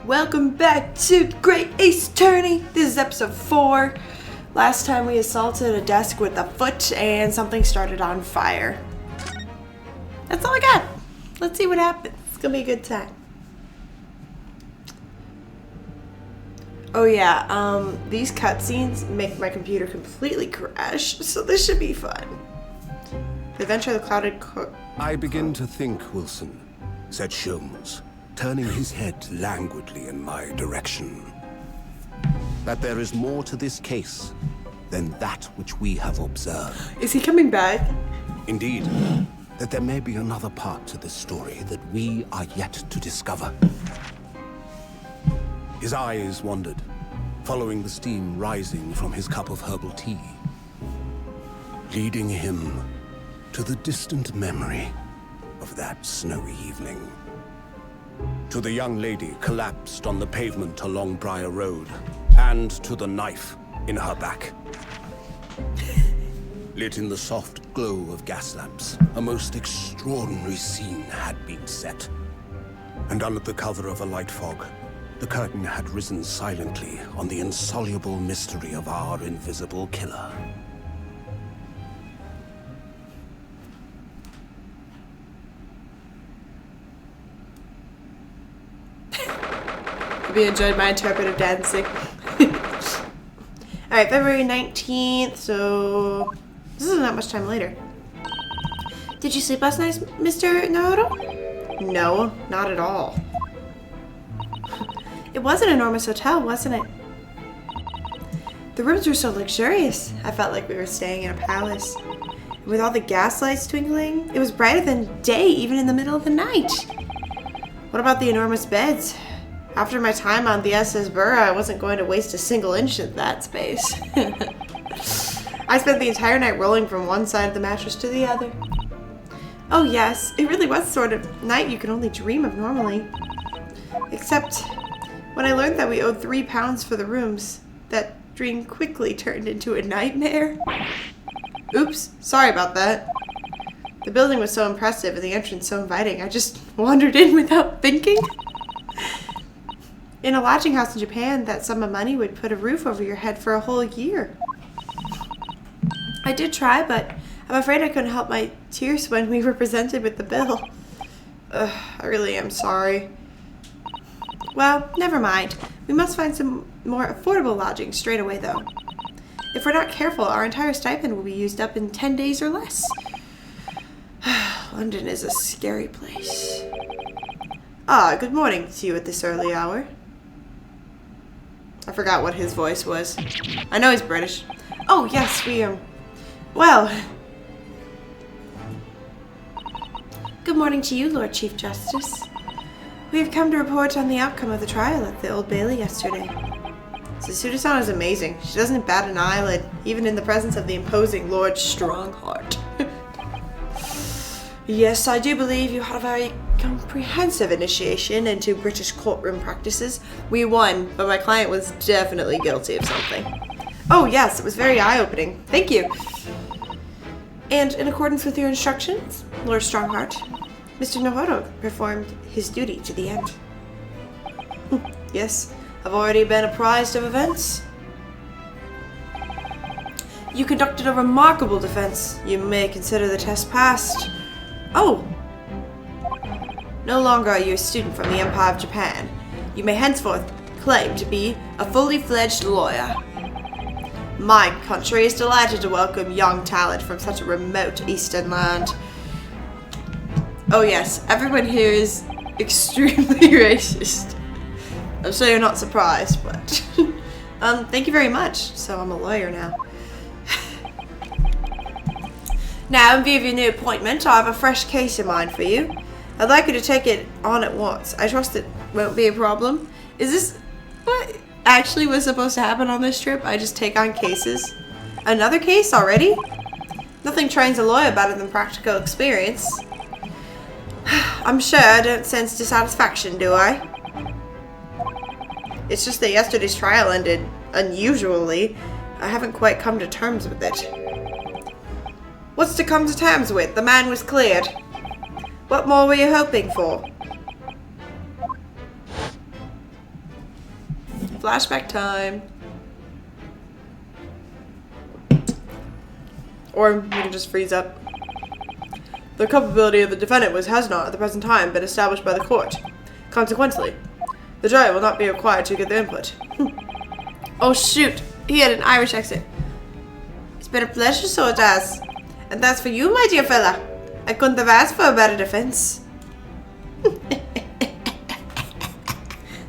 Welcome back to the Great Ace Attorney. This is episode 4. Last time we assaulted a desk with a foot and something started on fire. That's all I got. Let's see what happens. It's gonna be a good time. Oh yeah, these cutscenes make my computer completely crash, so this should be fun. The Adventure of the Clouded I begin to think, Wilson, said Sholmes, turning his head languidly in my direction, that there is more to this case than that which we have observed. Is he coming back? Indeed, that there may be another part to this story that we are yet to discover. His eyes wandered, following the steam rising from his cup of herbal tea, leading him to the distant memory of that snowy evening. To the young lady collapsed on the pavement along Briar Road, and to the knife in her back. Lit in the soft glow of gas lamps, a most extraordinary scene had been set. And under the cover of a light fog, the curtain had risen silently on the insoluble mystery of our invisible killer. Hope you enjoyed my interpretive dancing. Alright, February 19th, so this isn't that much time later. Did you sleep last night, Mr. Nanowrimo? No, not at all. It was an enormous hotel, wasn't it? The rooms were so luxurious. I felt like we were staying in a palace. With all the gas lights twinkling, it was brighter than day, even in the middle of the night. What about the enormous beds? After my time on the SS Burra, I wasn't going to waste a single inch of that space. I spent the entire night rolling from one side of the mattress to the other. Oh yes, it really was the sort of night you can only dream of normally. Except when I learned that we owed £3 for the rooms, that dream quickly turned into a nightmare. Oops, sorry about that. The building was so impressive and the entrance so inviting, I just wandered in without thinking. In a lodging house in Japan, that sum of money would put a roof over your head for a whole year. I did try, but I'm afraid I couldn't help my tears when we were presented with the bill. I really am sorry. Well, never mind. We must find some more affordable lodging straight away, though. If we're not careful, our entire stipend will be used up in 10 days or less. London is a scary place. Ah, good morning to you at this early hour. I forgot what his voice was. I know he's British. Oh, yes, well. Good morning to you, Lord Chief Justice. We have come to report on the outcome of the trial at the Old Bailey yesterday. Susuda-san is amazing. She doesn't bat an eyelid, even in the presence of the imposing Lord Strongheart. Yes, I do believe you had a very comprehensive initiation into British courtroom practices. We won, but my client was definitely guilty of something. Oh yes, it was very eye-opening. Thank you. And in accordance with your instructions, Lord Strongheart, Mr. Nanowrimo performed his duty to the end. Yes, I've already been apprised of events. You conducted a remarkable defense. You may consider the test passed. Oh! No longer are you a student from the Empire of Japan. You may henceforth claim to be a fully fledged lawyer. My country is delighted to welcome young talent from such a remote eastern land. Oh yes, everyone here is extremely racist. I'm sure you're not surprised, but thank you very much. So I'm a lawyer now. Now, in view of your new appointment, I have a fresh case in mind for you. I'd like you to take it on at once. I trust it won't be a problem. Is this what actually was supposed to happen on this trip? I just take on cases? Another case already? Nothing trains a lawyer better than practical experience. I'm sure I don't sense dissatisfaction, do I? It's just that yesterday's trial ended unusually. I haven't quite come to terms with it. What's to come to terms with? The man was cleared. What more were you hoping for? Flashback time. Or we can just freeze up. The culpability of the defendant has not, at the present time, been established by the court. Consequently, the jury will not be required to give their input. Oh shoot, he had an Irish accent. It's been a pleasure, so it has. And that's for you, my dear fella. I couldn't have asked for a better defense.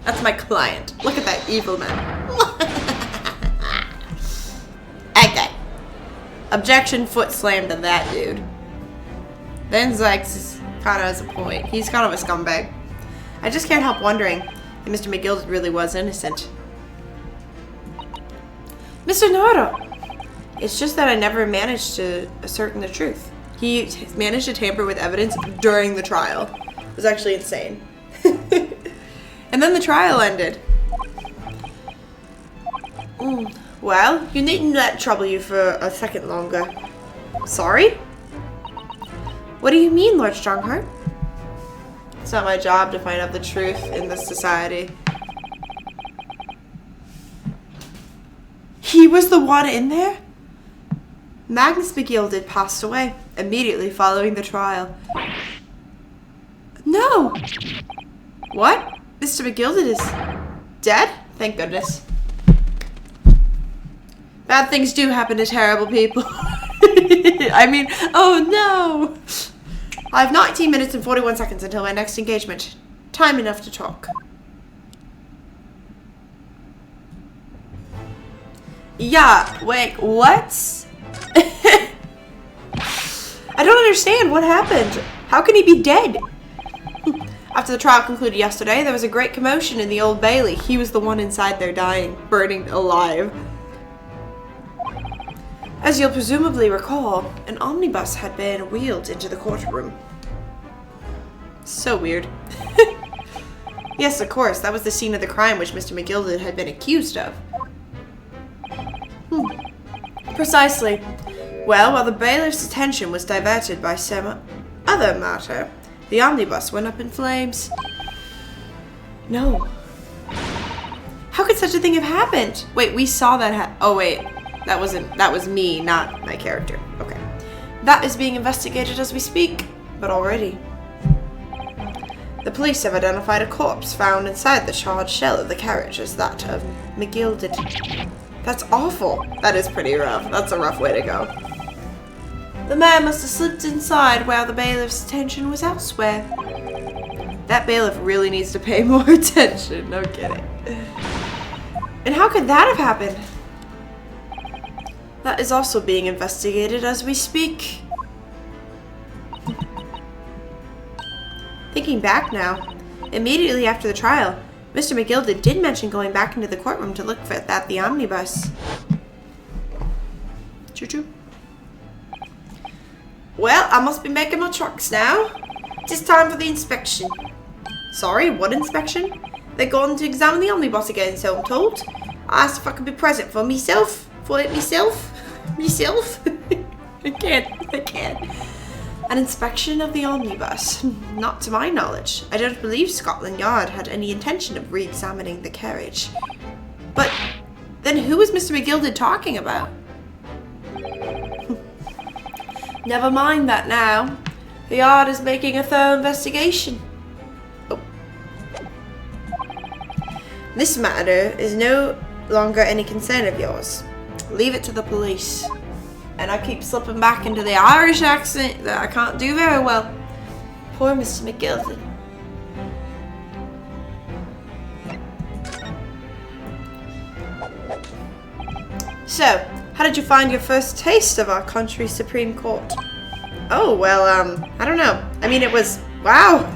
That's my client. Look at that evil man. Okay. Objection, foot slam to that dude. Ben Zykes kind of has a point. He's kind of a scumbag. I just can't help wondering if Mr. McGill really was innocent. Mr. Noro! It's just that I never managed to ascertain the truth. He managed to tamper with evidence during the trial. It was actually insane. And then the trial ended. Well, you needn't let it trouble you for a second longer. Sorry? What do you mean, Lord Strongheart? It's not my job to find out the truth in this society. He was the one in there? Magnus McGilded passed away immediately following the trial. No! What? Mr. McGilded is dead? Thank goodness. Bad things do happen to terrible people. I mean, oh no! I have 19 minutes and 41 seconds until my next engagement. Time enough to talk. Yeah, wait, what? I don't understand. What happened? How can he be dead? After the trial concluded yesterday, there was a great commotion in the Old Bailey. He was the one inside there dying, burning alive. As you'll presumably recall, an omnibus had been wheeled into the courtroom. So weird. Yes, of course, that was the scene of the crime which Mr. McGilded had been accused of. Precisely. Well, while the bailiff's attention was diverted by some other matter, the omnibus went up in flames. No. How could such a thing have happened? Wait, we saw that oh wait, that was me, not my character. Okay. That is being investigated as we speak, but already. The police have identified a corpse found inside the charred shell of the carriage as that of McGilded. That's awful. That is pretty rough. That's a rough way to go. The man must have slipped inside while the bailiff's attention was elsewhere. That bailiff really needs to pay more attention. No kidding. And how could that have happened? That is also being investigated as we speak. Thinking back now, immediately after the trial, Mr. McGilded did mention going back into the courtroom to look for the omnibus. Choo-choo. Well, I must be making my trucks now. It is time for the inspection. Sorry, what inspection? They're going to examine the omnibus again, so I'm told. I asked if I could be present for myself. For it myself? Myself? I can't. An inspection of the omnibus. Not to my knowledge. I don't believe Scotland Yard had any intention of re-examining the carriage. But then who was Mr. McGilded talking about? Never mind that now. The Yard is making a thorough investigation. Oh. This matter is no longer any concern of yours. Leave it to the police. And I keep slipping back into the Irish accent that I can't do very well. Poor Mr. McGilded. So, how did you find your first taste of our country's Supreme Court? Oh, well, I don't know. I mean, it was, wow.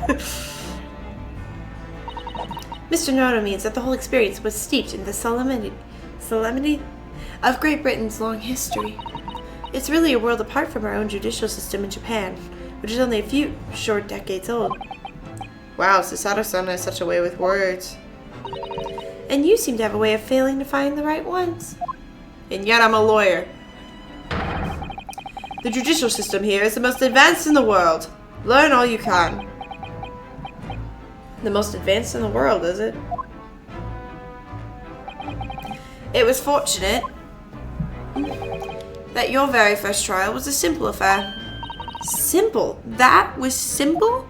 Mr. Noto means that the whole experience was steeped in the solemnity of Great Britain's long history. It's really a world apart from our own judicial system in Japan, which is only a few short decades old. Wow, Susato-san has such a way with words. And you seem to have a way of failing to find the right ones. And yet I'm a lawyer. The judicial system here is the most advanced in the world. Learn all you can. The most advanced in the world, is it? It was fortunate that your very first trial was a simple affair. Simple? That was simple?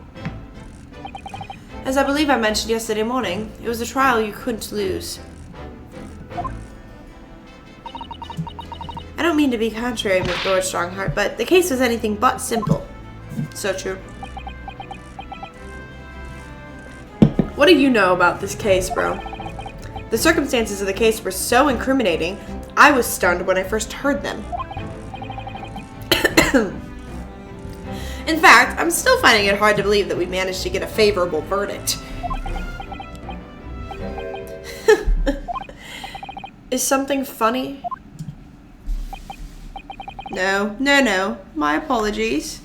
As I believe I mentioned yesterday morning, it was a trial you couldn't lose. I don't mean to be contrary with Lord Strongheart, but the case was anything but simple. So true. What do you know about this case, bro? The circumstances of the case were so incriminating, I was stunned when I first heard them. In fact, I'm still finding it hard to believe that we managed to get a favorable verdict. Is something funny? No. My apologies.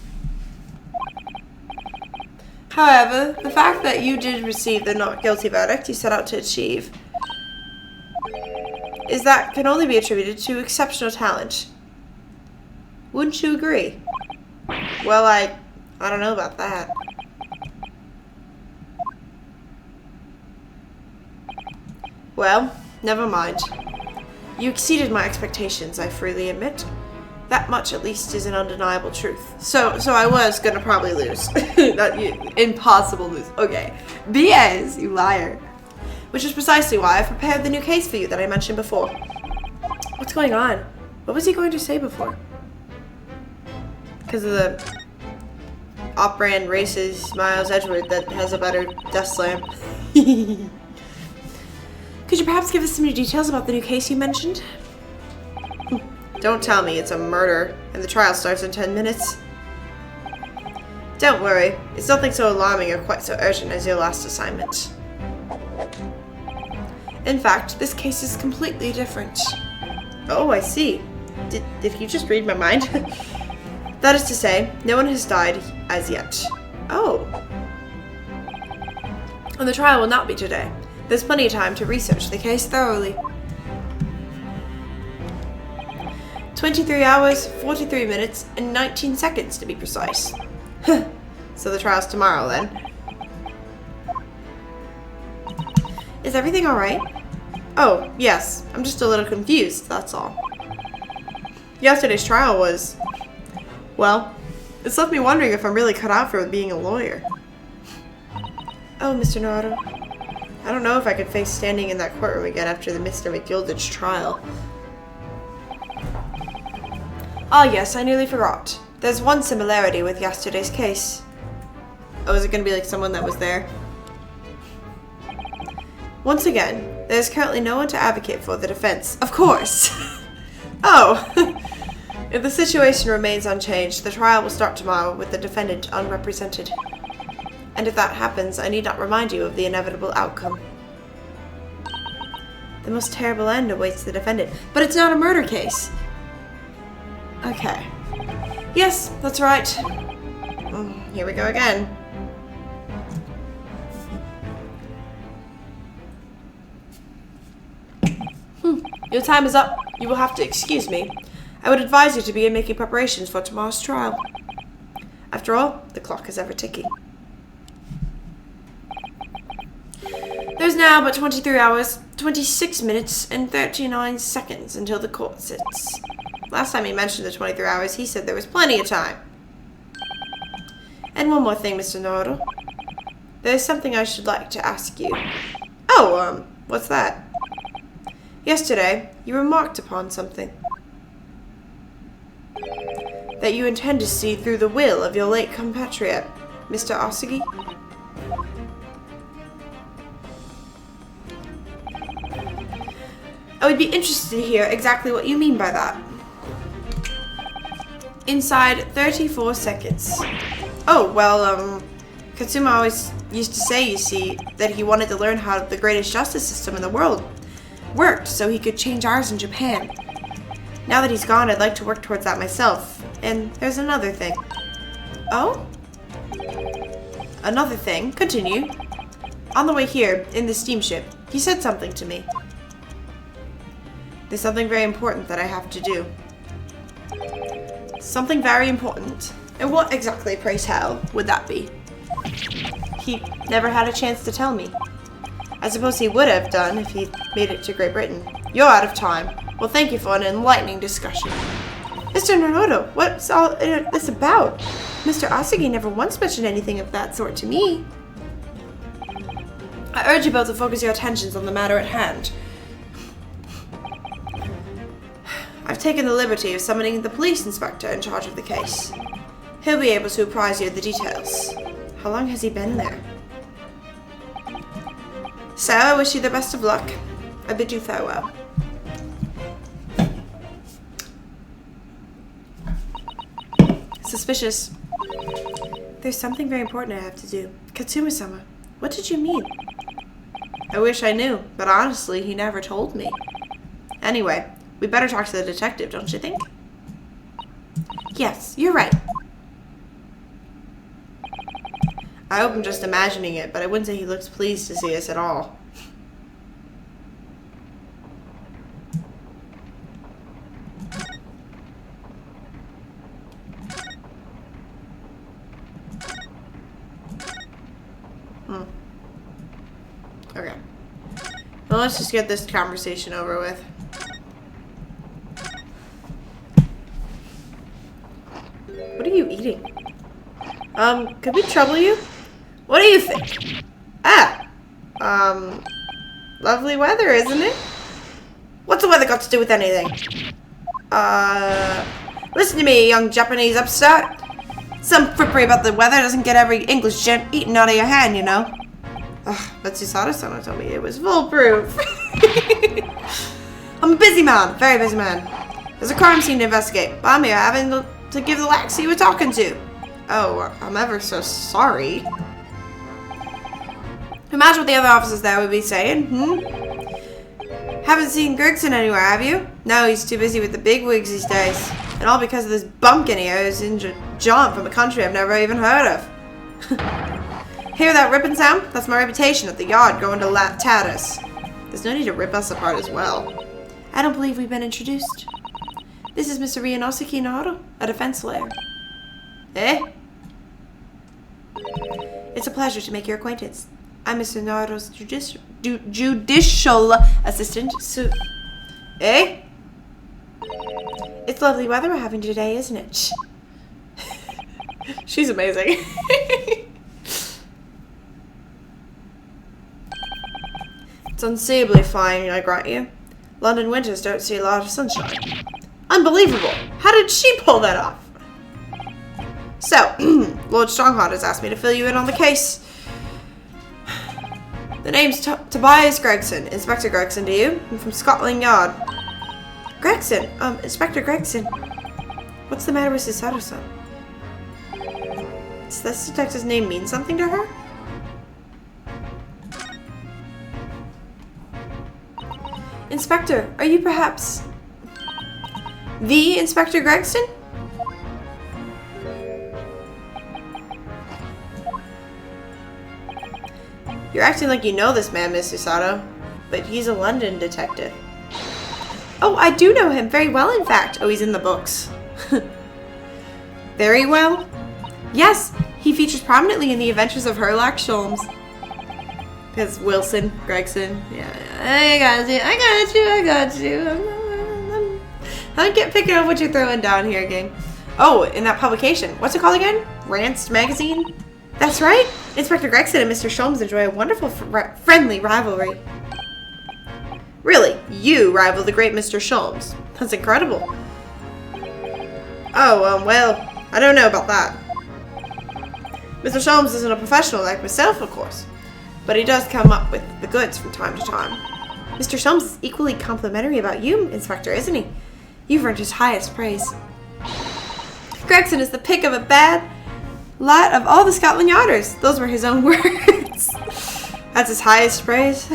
However, the fact that you did receive the not guilty verdict you set out to achieve can only be attributed to exceptional talent. Wouldn't you agree? Well, I don't know about that. Well, never mind. You exceeded my expectations, I freely admit. That much, at least, is an undeniable truth. So I was gonna probably lose. Impossible lose. Okay. BS, you liar. Which is precisely why I've prepared the new case for you that I mentioned before. What's going on? What was he going to say before? Because of the off-brand racist Miles Edgeworth that has a better death slam. Could you perhaps give us some new details about the new case you mentioned? Don't tell me it's a murder and the trial starts in 10 minutes. Don't worry, it's nothing so alarming or quite so urgent as your last assignment. In fact, this case is completely different. Oh, I see. Did you just read my mind? That is to say, no one has died as yet. Oh. And the trial will not be today. There's plenty of time to research the case thoroughly. 23 hours, 43 minutes, and 19 seconds to be precise. So the trial's tomorrow then. Is everything alright? Oh, yes. I'm just a little confused, that's all. Yesterday's trial was... well, it's left me wondering if I'm really cut out for being a lawyer. Oh, Mr. Naruto. I don't know if I could face standing in that courtroom again after the Mr. McGilditch trial. Ah, yes, I nearly forgot. There's one similarity with yesterday's case. Oh, is it going to be like someone that was there? Once again, there's currently no one to advocate for the defense. Of course! Oh! If the situation remains unchanged, the trial will start tomorrow with the defendant unrepresented. And if that happens, I need not remind you of the inevitable outcome. The most terrible end awaits the defendant. But it's not a murder case! Okay. Yes, that's right. Here we go again. Your time is up. You will have to excuse me. I would advise you to begin making preparations for tomorrow's trial. After all, the clock is ever ticking. There's now but 23 hours, 26 minutes, and 39 seconds until the court sits. Last time he mentioned the 23 hours, he said there was plenty of time. And one more thing, Mr. Naruto. There's something I should like to ask you. Oh, what's that? Yesterday, you remarked upon something. That you intend to see through the will of your late compatriot, Mr. Asagi? I would be interested to hear exactly what you mean by that. Inside 34 seconds. Oh, well, Katsuma always used to say, you see, that he wanted to learn how the greatest justice system in the world worked so he could change ours in Japan. Now that he's gone, I'd like to work towards that myself. And there's another thing. Oh? Another thing. Continue. On the way here, in the steamship, he said something to me. There's something very important that I have to do. Something very important. And what exactly, pray tell, would that be? He never had a chance to tell me. I suppose he would have done if he made it to Great Britain. You're out of time. Well, thank you for an enlightening discussion. Mr. Nanowrimo, what's all this about? Mr. Asagi never once mentioned anything of that sort to me. I urge you both to focus your attentions on the matter at hand. I've taken the liberty of summoning the police inspector in charge of the case. He'll be able to apprise you of the details. How long has he been there? So, I wish you the best of luck. I bid you farewell. Suspicious. There's something very important I have to do. Katsuma-sama, what did you mean? I wish I knew, but honestly, he never told me. Anyway, we better talk to the detective, don't you think? Yes, you're right. I hope I'm just imagining it, but I wouldn't say he looks pleased to see us at all. Okay. Well, let's just get this conversation over with. What are you eating? Could we trouble you? What do you think? Lovely weather, isn't it? What's the weather got to do with anything? Listen to me, young Japanese upstart. Some frippery about the weather doesn't get every English gent eaten out of your hand, you know. Ugh, but Susada-sama told me it was foolproof. I'm a busy man, very busy man. There's a crime scene to investigate, but I'm here having to give the lax you were talking to. Oh, I'm ever so sorry. Imagine what the other officers there would be saying, Haven't seen Gregson anywhere, have you? No, he's too busy with the big wigs these days. And all because of this bumpkin here who's injured John from a country I've never even heard of. Hear that ripping sound? That's my reputation at the yard going to tatters. There's no need to rip us apart as well. I don't believe we've been introduced. This is Mr. Ryunosuke Naruto, a defense lawyer. Eh? It's a pleasure to make your acquaintance. I'm Mr. Naruto's judicial assistant, Eh? It's lovely weather we're having today, isn't it? She's amazing. It's unseeably fine, I grant you. London winters don't see a lot of sunshine. Unbelievable! How did she pull that off? So, Lord Strongheart has asked me to fill you in on the case. The name's Tobias Gregson. Inspector Gregson, do you? I'm from Scotland Yard. Gregson? Inspector Gregson. What's the matter with Susato-san? Does this detective's name mean something to her? Inspector, are you perhaps the Inspector Gregson? You're acting like you know this man, Miss Susato, but he's a London detective. Oh, I do know him very well, in fact. Oh, he's in the books. Very well? Yes, he features prominently in the adventures of Herlock Sholmes. Because Wilson, Gregson, yeah, I got you. I can't pick up what you're throwing down here, gang. Oh, in that publication. What's it called again? Rance Magazine? That's right. Inspector Gregson and Mr. Sholmes enjoy a wonderful friendly rivalry. Really? You rival the great Mr. Sholmes? That's incredible. Oh, well, I don't know about that. Mr. Sholmes isn't a professional like myself, of course. But he does come up with the goods from time to time. Mr. Sholmes is equally complimentary about you, Inspector, isn't he? You've earned his highest praise. Gregson is the pick of a bad lot of all the Scotland Yarders. Those were his own words. That's his highest praise.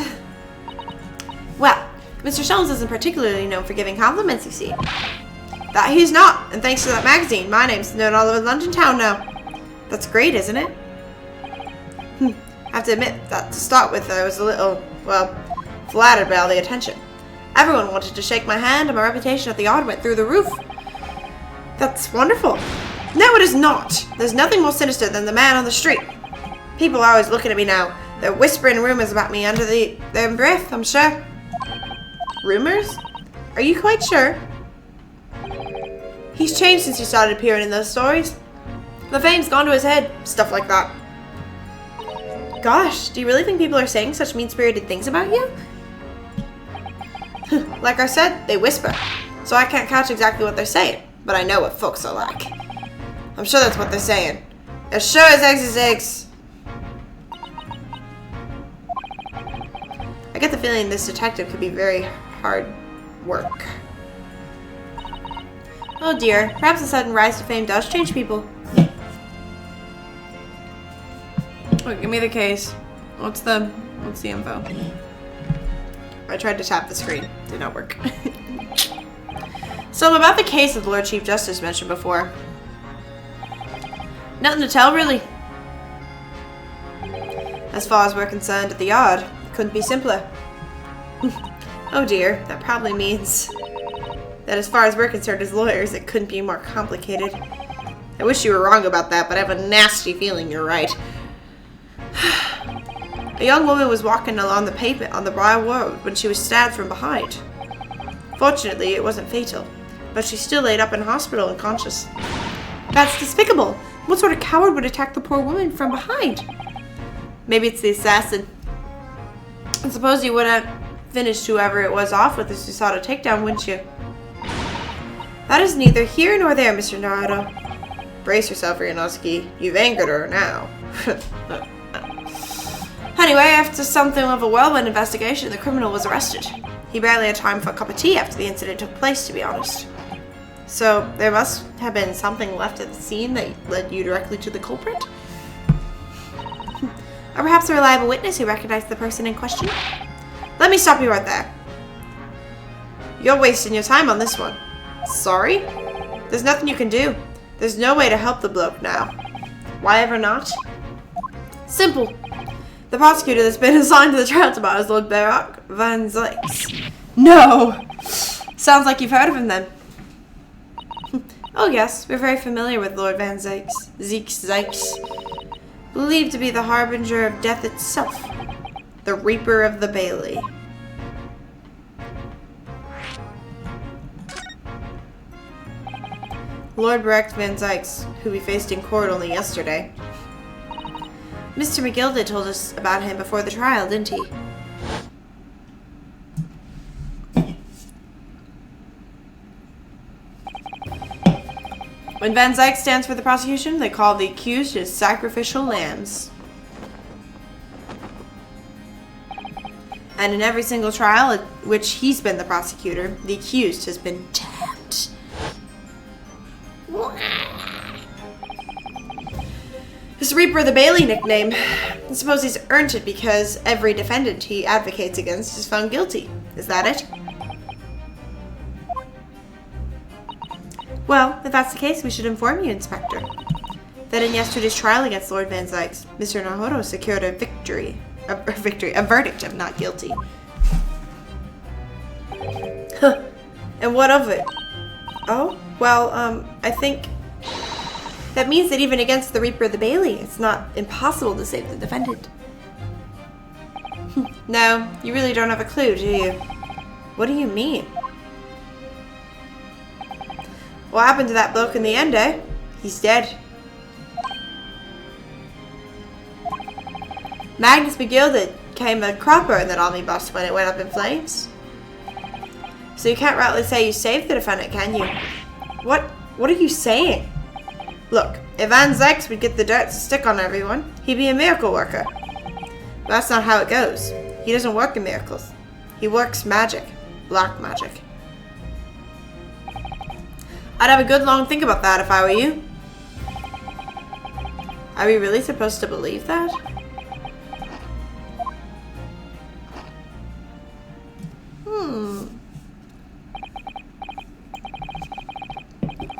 Well, Mr. Sholmes isn't particularly known for giving compliments, you see. That he's not, and thanks to that magazine, my name's known all over London town now. That's great, isn't it? I have to admit that to start with, I was a little, well, flattered by all the attention. Everyone wanted to shake my hand, and my reputation at the yard went through the roof. That's wonderful. No, it is not. There's nothing more sinister than the man on the street. People are always looking at me now. They're whispering rumors about me under their breath, I'm sure. Rumors? Are you quite sure? He's changed since he started appearing in those stories. The fame's gone to his head. Stuff like that. Gosh, do you really think people are saying such mean-spirited things about you? Like I said, they whisper. So I can't catch exactly what they're saying. But I know what folks are like. I'm sure that's what they're saying. As sure as eggs is eggs. I get the feeling this detective could be very hard work. Oh dear, perhaps the sudden rise to fame does change people. Oh, give me the case. What's the info? I tried to tap the screen. Did not work. So about the case that the Lord Chief Justice mentioned before. Nothing to tell, really. As far as we're concerned at the yard, it couldn't be simpler. Oh dear, that probably means that as far as we're concerned as lawyers, it couldn't be more complicated. I wish you were wrong about that, but I have a nasty feeling you're right. A young woman was walking along the pavement on the Briar Road when she was stabbed from behind. Fortunately, it wasn't fatal, but she's still laid up in hospital unconscious. That's despicable! What sort of coward would attack the poor woman from behind? Maybe it's the assassin. I suppose you would have finished whoever it was off with as you sought a takedown, wouldn't you? That is neither here nor there, Mr. Naruto. Brace yourself, Ryunosuke. You've angered her now. Anyway, after something of a whirlwind investigation, the criminal was arrested. He barely had time for a cup of tea after the incident took place, to be honest. So, there must have been something left at the scene that led you directly to the culprit? Or perhaps a reliable witness who recognized the person in question? Let me stop you right there. You're wasting your time on this one. Sorry? There's nothing you can do. There's no way to help the bloke now. Why ever not? Simple. The prosecutor that's been assigned to the trial tomorrow is Lord Barak Van Zykes. No! Sounds like you've heard of him then. Oh yes, we're very familiar with Lord Van Zykes. Zykes. Believed to be the harbinger of death itself. The Reaper of the Bailey. Lord Barak Van Zykes, who we faced in court only yesterday. Mr. McGilda told us about him before the trial, didn't he? When Van Zykes stands for the prosecution, they call the accused his sacrificial lambs. And in every single trial at which he's been the prosecutor, the accused has been tapped. This Reaper of the Bailey nickname, I suppose he's earned it because every defendant he advocates against is found guilty. Is that it? Well, if that's the case, we should inform you, Inspector, that in yesterday's trial against Lord Van Zykes, Mr. Naruto secured a verdict of not guilty. Huh. And what of it? Oh, well, I think that means that even against the Reaper of the Bailey, it's not impossible to save the defendant. No, you really don't have a clue, do you? What do you mean? What happened to that bloke in the end, eh? He's dead. Magnus McGilda came a cropper in that omnibus when it went up in flames. So you can't rightly say you saved the defendant, can you? What are you saying? Look, if Van Zykes would get the dirt to stick on everyone, he'd be a miracle worker. But that's not how it goes. He doesn't work in miracles. He works magic. Black magic. I'd have a good long think about that if I were you. Are we really supposed to believe that?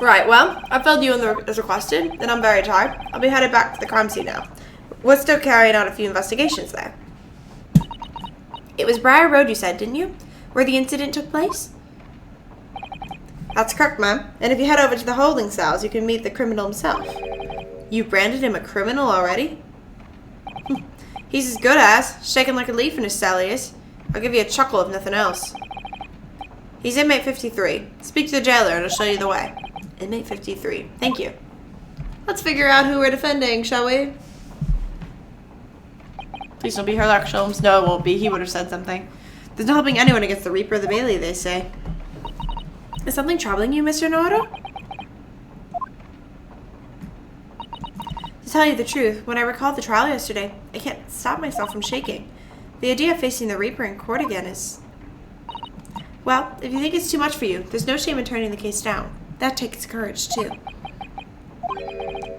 Right, well, I filled you in as requested, and I'm very tired. I'll be headed back to the crime scene now. We're still carrying out a few investigations there. It was Briar Road, you said, didn't you? Where the incident took place? That's correct, ma'am. And if you head over to the holding cells, you can meet the criminal himself. You branded him a criminal already? He's as good as, shaking like a leaf in his cell he is. I'll give you a chuckle if nothing else. He's inmate 53. Speak to the jailer and I'll show you the way. Inmate 53. Thank you. Let's figure out who we're defending, shall we? Please don't be Herlock Sholmes. No, it won't be. He would have said something. There's no helping anyone against the Reaper of the Bailey, they say. Is something troubling you, Mr. Nanowrimo? To tell you the truth, when I recalled the trial yesterday, I can't stop myself from shaking. The idea of facing the Reaper in court again is... Well, if you think it's too much for you, there's no shame in turning the case down. That takes courage, too.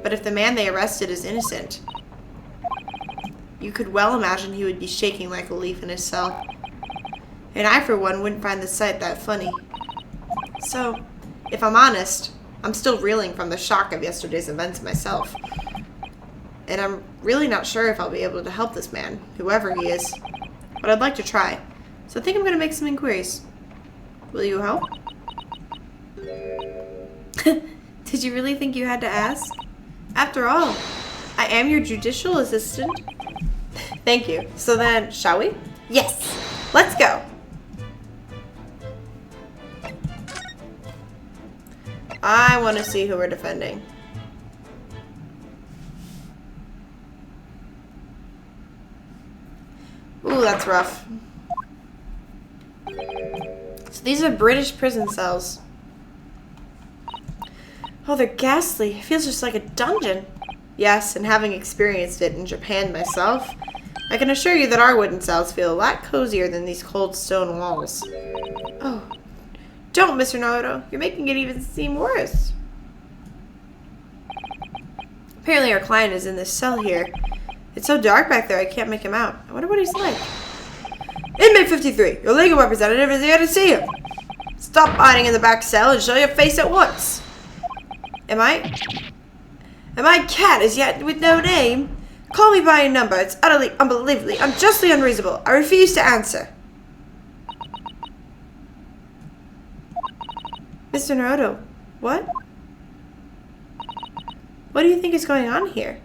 But if the man they arrested is innocent, you could well imagine he would be shaking like a leaf in his cell. And I, for one, wouldn't find the sight that funny. So, if I'm honest, I'm still reeling from the shock of yesterday's events myself. And I'm really not sure if I'll be able to help this man, whoever he is. But I'd like to try. So I think I'm going to make some inquiries. Will you help? Did you really think you had to ask? After all, I am your judicial assistant. Thank you. So then, shall we? Yes! Let's go! I want to see who we're defending. Ooh, that's rough. So these are British prison cells. Oh, they're ghastly. It feels just like a dungeon. Yes, and having experienced it in Japan myself, I can assure you that our wooden cells feel a lot cozier than these cold stone walls. Oh, don't, Mr. Nanowrimo. You're making it even seem worse. Apparently our client is in this cell here. It's so dark back there I can't make him out. I wonder what he's like. Inmate 53, your legal representative is here to see you. Stop hiding in the back cell and show your face at once. Am I cat as yet with no name? Call me by your number. It's utterly, unbelievably, unjustly unreasonable. I refuse to answer. Mr. Nanowrimo, what? What do you think is going on here?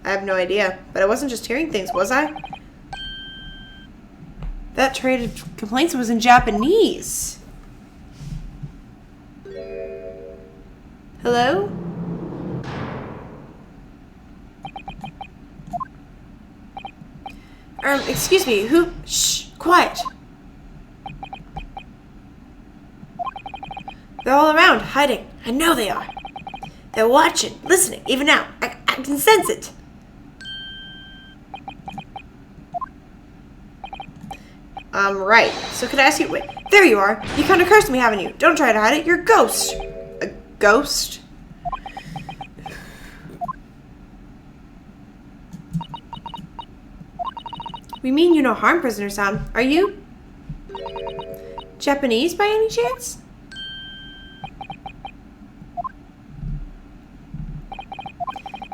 I have no idea, but I wasn't just hearing things, was I? That trade of complaints was in Japanese. Hello? Excuse me, who? Shh, quiet. They're all around, hiding. I know they are. They're watching, listening, even now. I can sense it. Right. So could I ask you, wait, there you are. You kind of cursed me, haven't you? Don't try to hide it. You're a ghost. A ghost? We mean you no harm, prisoner-san. Are you Japanese by any chance?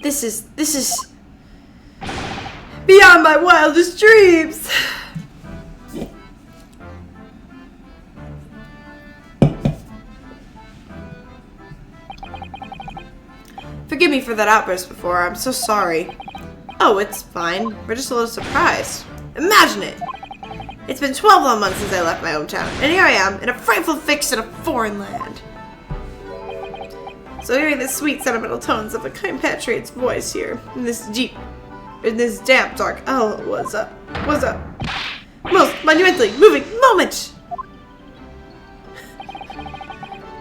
This is beyond my wildest dreams. Forgive me for that outburst before. I'm so sorry. Oh, it's fine. We're just a little surprised. Imagine it! It's been 12 long months since I left my hometown, and here I am, in a frightful fix in a foreign land. So hearing the sweet, sentimental tones of a compatriot's voice here, in this damp, dark, oh, was a most monumentally moving moment!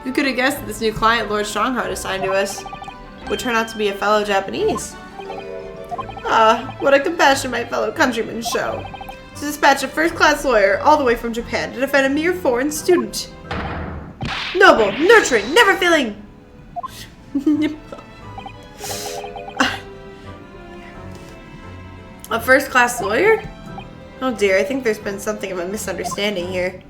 Who could have guessed that this new client Lord Strongheart assigned to us would turn out to be a fellow Japanese? Ah, what a compassion my fellow countrymen show. To dispatch a first-class lawyer all the way from Japan to defend a mere foreign student. Noble, nurturing, never failing. A first-class lawyer? Oh dear, I think there's been something of a misunderstanding here.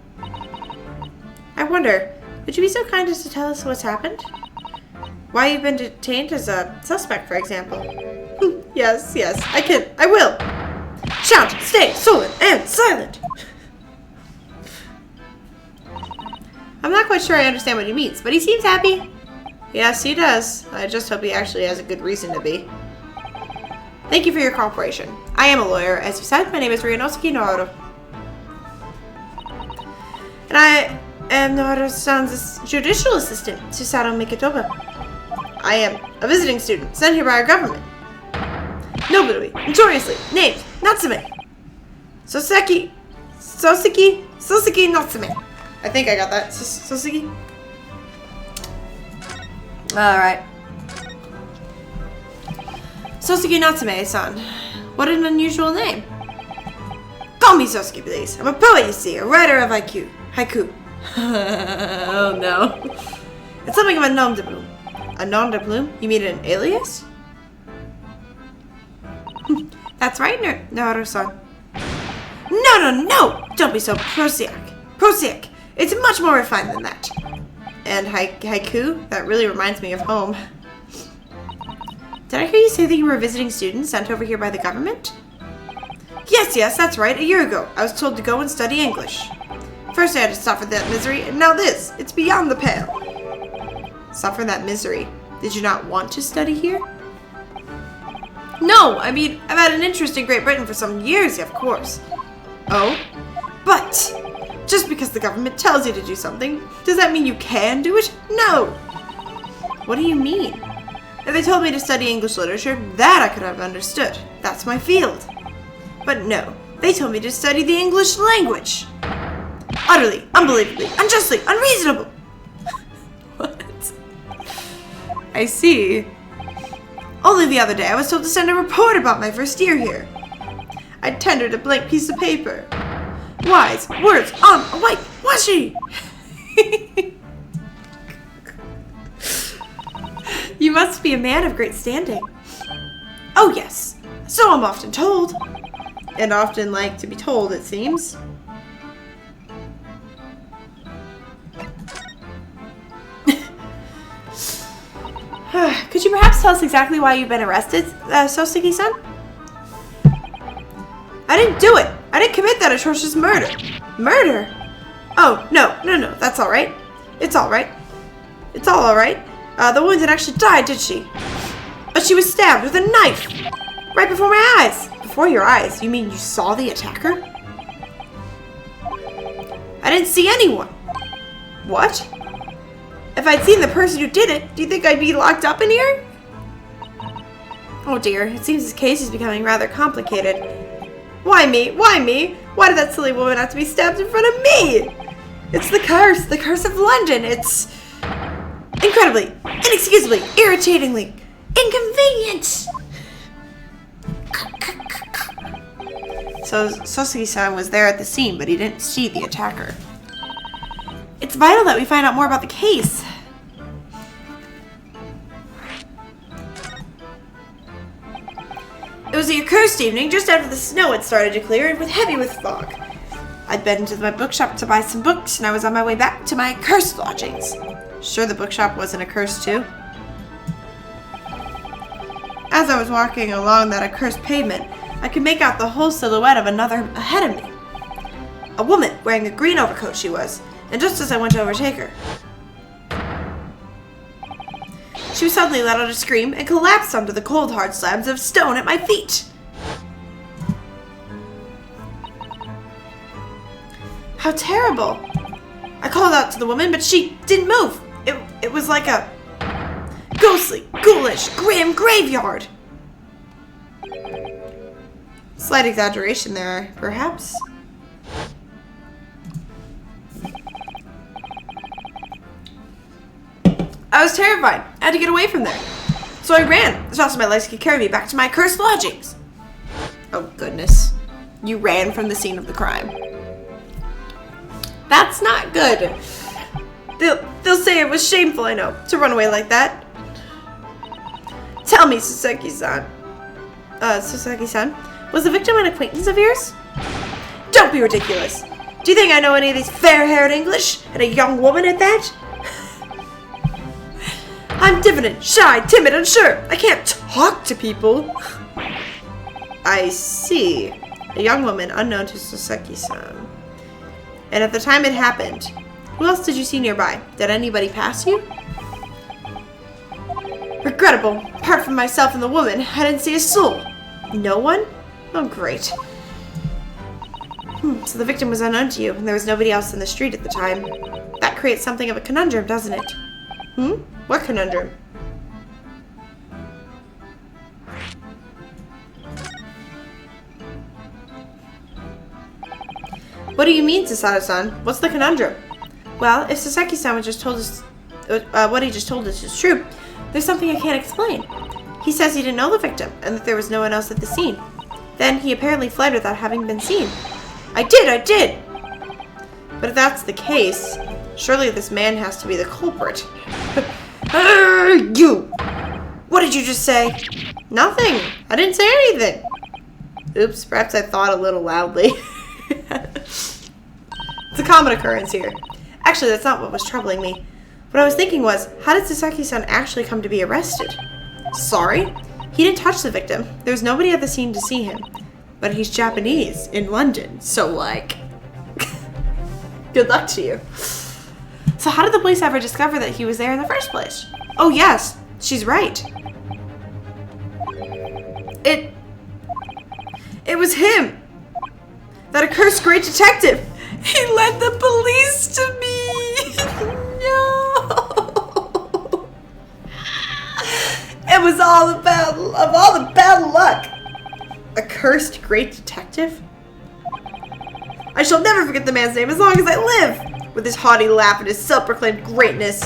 I wonder, would you be so kind as to tell us what's happened? Why you've been detained as a suspect, for example. Yes, I will. Shout, stay sullen and silent. I'm not quite sure I understand what he means, but he seems happy. Yes, he does. I just hope he actually has a good reason to be. Thank you for your cooperation. I am a lawyer. As you said, my name is Ryunosuke Naruto. And I am Naruto-san's judicial assistant, Susato Mikitoba. I am a visiting student sent here by our government. Nobly, notoriously, named Natsume. Soseki Natsume. I think I got that. Soseki? Alright. Soseki Natsume-san. What an unusual name. Call me Soseki, please. I'm a poet, you see, a writer of haiku. Oh no. It's something of a nom de plume. A nom de plume? You mean an alias? That's right, Naruto-san. No! Don't be so prosaic. It's much more refined than that. And haiku? That really reminds me of home. Did I hear you say that you were a visiting student sent over here by the government? Yes, that's right. A year ago, I was told to go and study English. First I had to suffer that misery, and now this. It's beyond the pale. Suffer that misery? Did you not want to study here? No, I mean, I've had an interest in Great Britain for some years, of course. Oh? But just because the government tells you to do something, does that mean you can do it? No! What do you mean? If they told me to study English literature, that I could have understood. That's my field. But no, they told me to study the English language. Utterly, unbelievably, unjustly, unreasonable. What? I see. Only the other day I was told to send a report about my first year here. I tendered a blank piece of paper. Wise words on a white washi. You must be a man of great standing. Oh yes, so I'm often told. And often like to be told, it seems. Could you perhaps tell us exactly why you've been arrested, Soseki-san? I didn't do it. I didn't commit that atrocious murder. Murder? Oh, no. That's all right. It's all right. It's all right. The woman didn't actually die, did she? But she was stabbed with a knife. Right before my eyes. Before your eyes? You mean you saw the attacker? I didn't see anyone. What? If I'd seen the person who did it, do you think I'd be locked up in here? Oh dear, it seems this case is becoming rather complicated. Why me? Why did that silly woman have to be stabbed in front of me? It's the curse of London. It's incredibly, inexcusably, irritatingly inconvenient. So Soseki-san was there at the scene, but he didn't see the attacker. It's vital that we find out more about the case. It was the accursed evening, just after the snow had started to clear and heavy with fog. I'd been to my bookshop to buy some books, and I was on my way back to my accursed lodgings. Sure the bookshop wasn't accursed too? As I was walking along that accursed pavement, I could make out the whole silhouette of another ahead of me. A woman wearing a green overcoat she was, and just as I went to overtake her, she suddenly let out a scream and collapsed onto the cold hard slabs of stone at my feet. How terrible! I called out to the woman, but she didn't move. It was like a ghostly, ghoulish, grim graveyard. Slight exaggeration there, perhaps. I was terrified. I had to get away from there. So I ran as fast as my legs could carry me back to my cursed lodgings. Oh goodness. You ran from the scene of the crime. That's not good. They'll say it was shameful, I know, to run away like that. Tell me, Soseki-san. Soseki-san, was the victim an acquaintance of yours? Don't be ridiculous. Do you think I know any of these fair-haired English? And a young woman at that? I'm diffident, shy, timid, unsure. I can't talk to people. I see. A young woman unknown to Soseki-san. And at the time it happened, who else did you see nearby? Did anybody pass you? Regrettable. Apart from myself and the woman, I didn't see a soul. No one? Oh, great. So the victim was unknown to you, and there was nobody else in the street at the time. That creates something of a conundrum, doesn't it? What conundrum? What do you mean, Sasato-san? What's the conundrum? Well, if Sasaki-san just told us what he just told us is true, there's something I can't explain. He says he didn't know the victim, and that there was no one else at the scene. Then he apparently fled without having been seen. I did! But if that's the case, surely this man has to be the culprit. You! What did you just say? Nothing. I didn't say anything. Oops, perhaps I thought a little loudly. It's a common occurrence here. Actually, that's not what was troubling me. What I was thinking was, how did Sasaki-san actually come to be arrested? Sorry? He didn't touch the victim. There was nobody at the scene to see him. But he's Japanese in London, so like... Good luck to you. So how did the police ever discover that he was there in the first place? Oh yes, she's right. It was him! That accursed great detective! He led the police to me! No! It was all the bad luck! Accursed great detective? I shall never forget the man's name as long as I live! With his haughty laugh and his self-proclaimed greatness.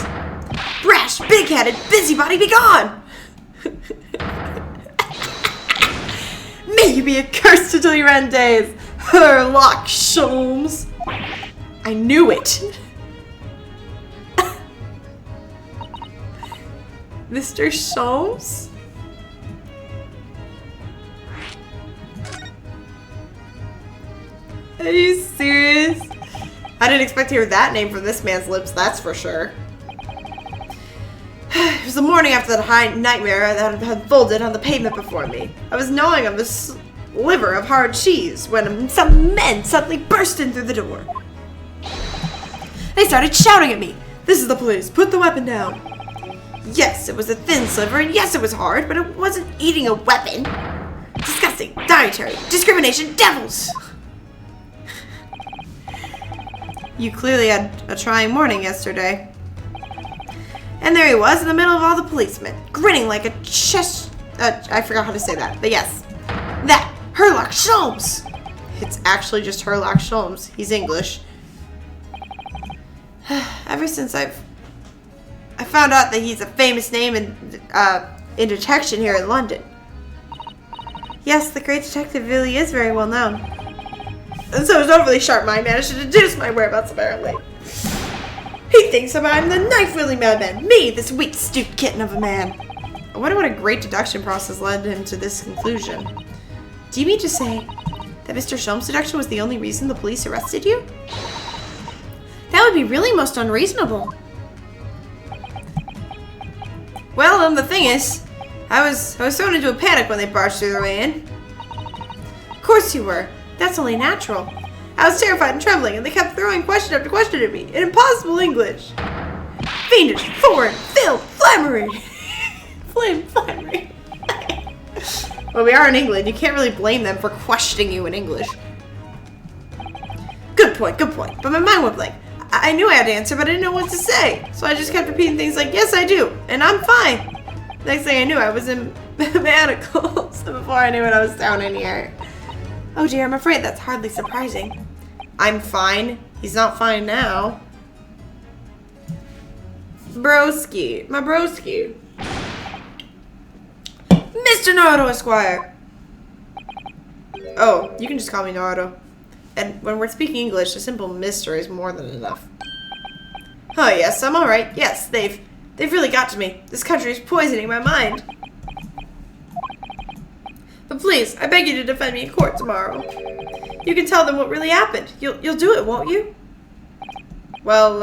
Brash, big-headed, busybody, be gone! May you be accursed until your end days! Herlock Sholmes! I knew it! Mr. Sholmes? Are you serious? I didn't expect to hear that name from this man's lips, that's for sure. It was the morning after that high nightmare that had unfolded on the pavement before me. I was gnawing on the sliver of hard cheese when some men suddenly burst in through the door. They started shouting at me. This is the police. Put the weapon down. Yes, it was a thin sliver, and yes, it was hard, but it wasn't eating a weapon. Disgusting, dietary, discrimination, devils! You clearly had a trying morning yesterday. And there he was in the middle of all the policemen, grinning like a I forgot how to say that, but yes. That, Herlock Sholmes! It's actually just Herlock Sholmes. He's English. Ever since I found out that he's a famous name in detection here in London. Yes, the great detective really is very well known. And so his overly sharp mind managed to deduce my whereabouts, apparently. He thinks I'm the knife-wielding madman. Me, this weak, stupid kitten of a man. I wonder what a great deduction process led him to this conclusion. Do you mean to say that Mr. Sholmes' deduction was the only reason the police arrested you? That would be really most unreasonable. Well, the thing is, I was thrown into a panic when they barged through their way in. Of course you were. That's only natural. I was terrified and trembling, and they kept throwing question after question at me in impossible English. Fiendish, foreign, filth, flammery. Flammery. Well, we are in England. You can't really blame them for questioning you in English. Good point. But my mind went blank. I knew I had to answer, but I didn't know what to say. So I just kept repeating things like, yes, I do, and I'm fine. Next thing I knew, I was in manacles. So before I knew it, I was down in here. Oh dear, I'm afraid that's hardly surprising. I'm fine. He's not fine now. Broski. My broski. Mr. Naruto Esquire! Oh, you can just call me Naruto. And when we're speaking English, a simple Mr. is more than enough. Oh yes, I'm alright. Yes, they've really got to me. This country is poisoning my mind. But please, I beg you to defend me in court tomorrow. You can tell them what really happened. You'll do it, won't you? Well,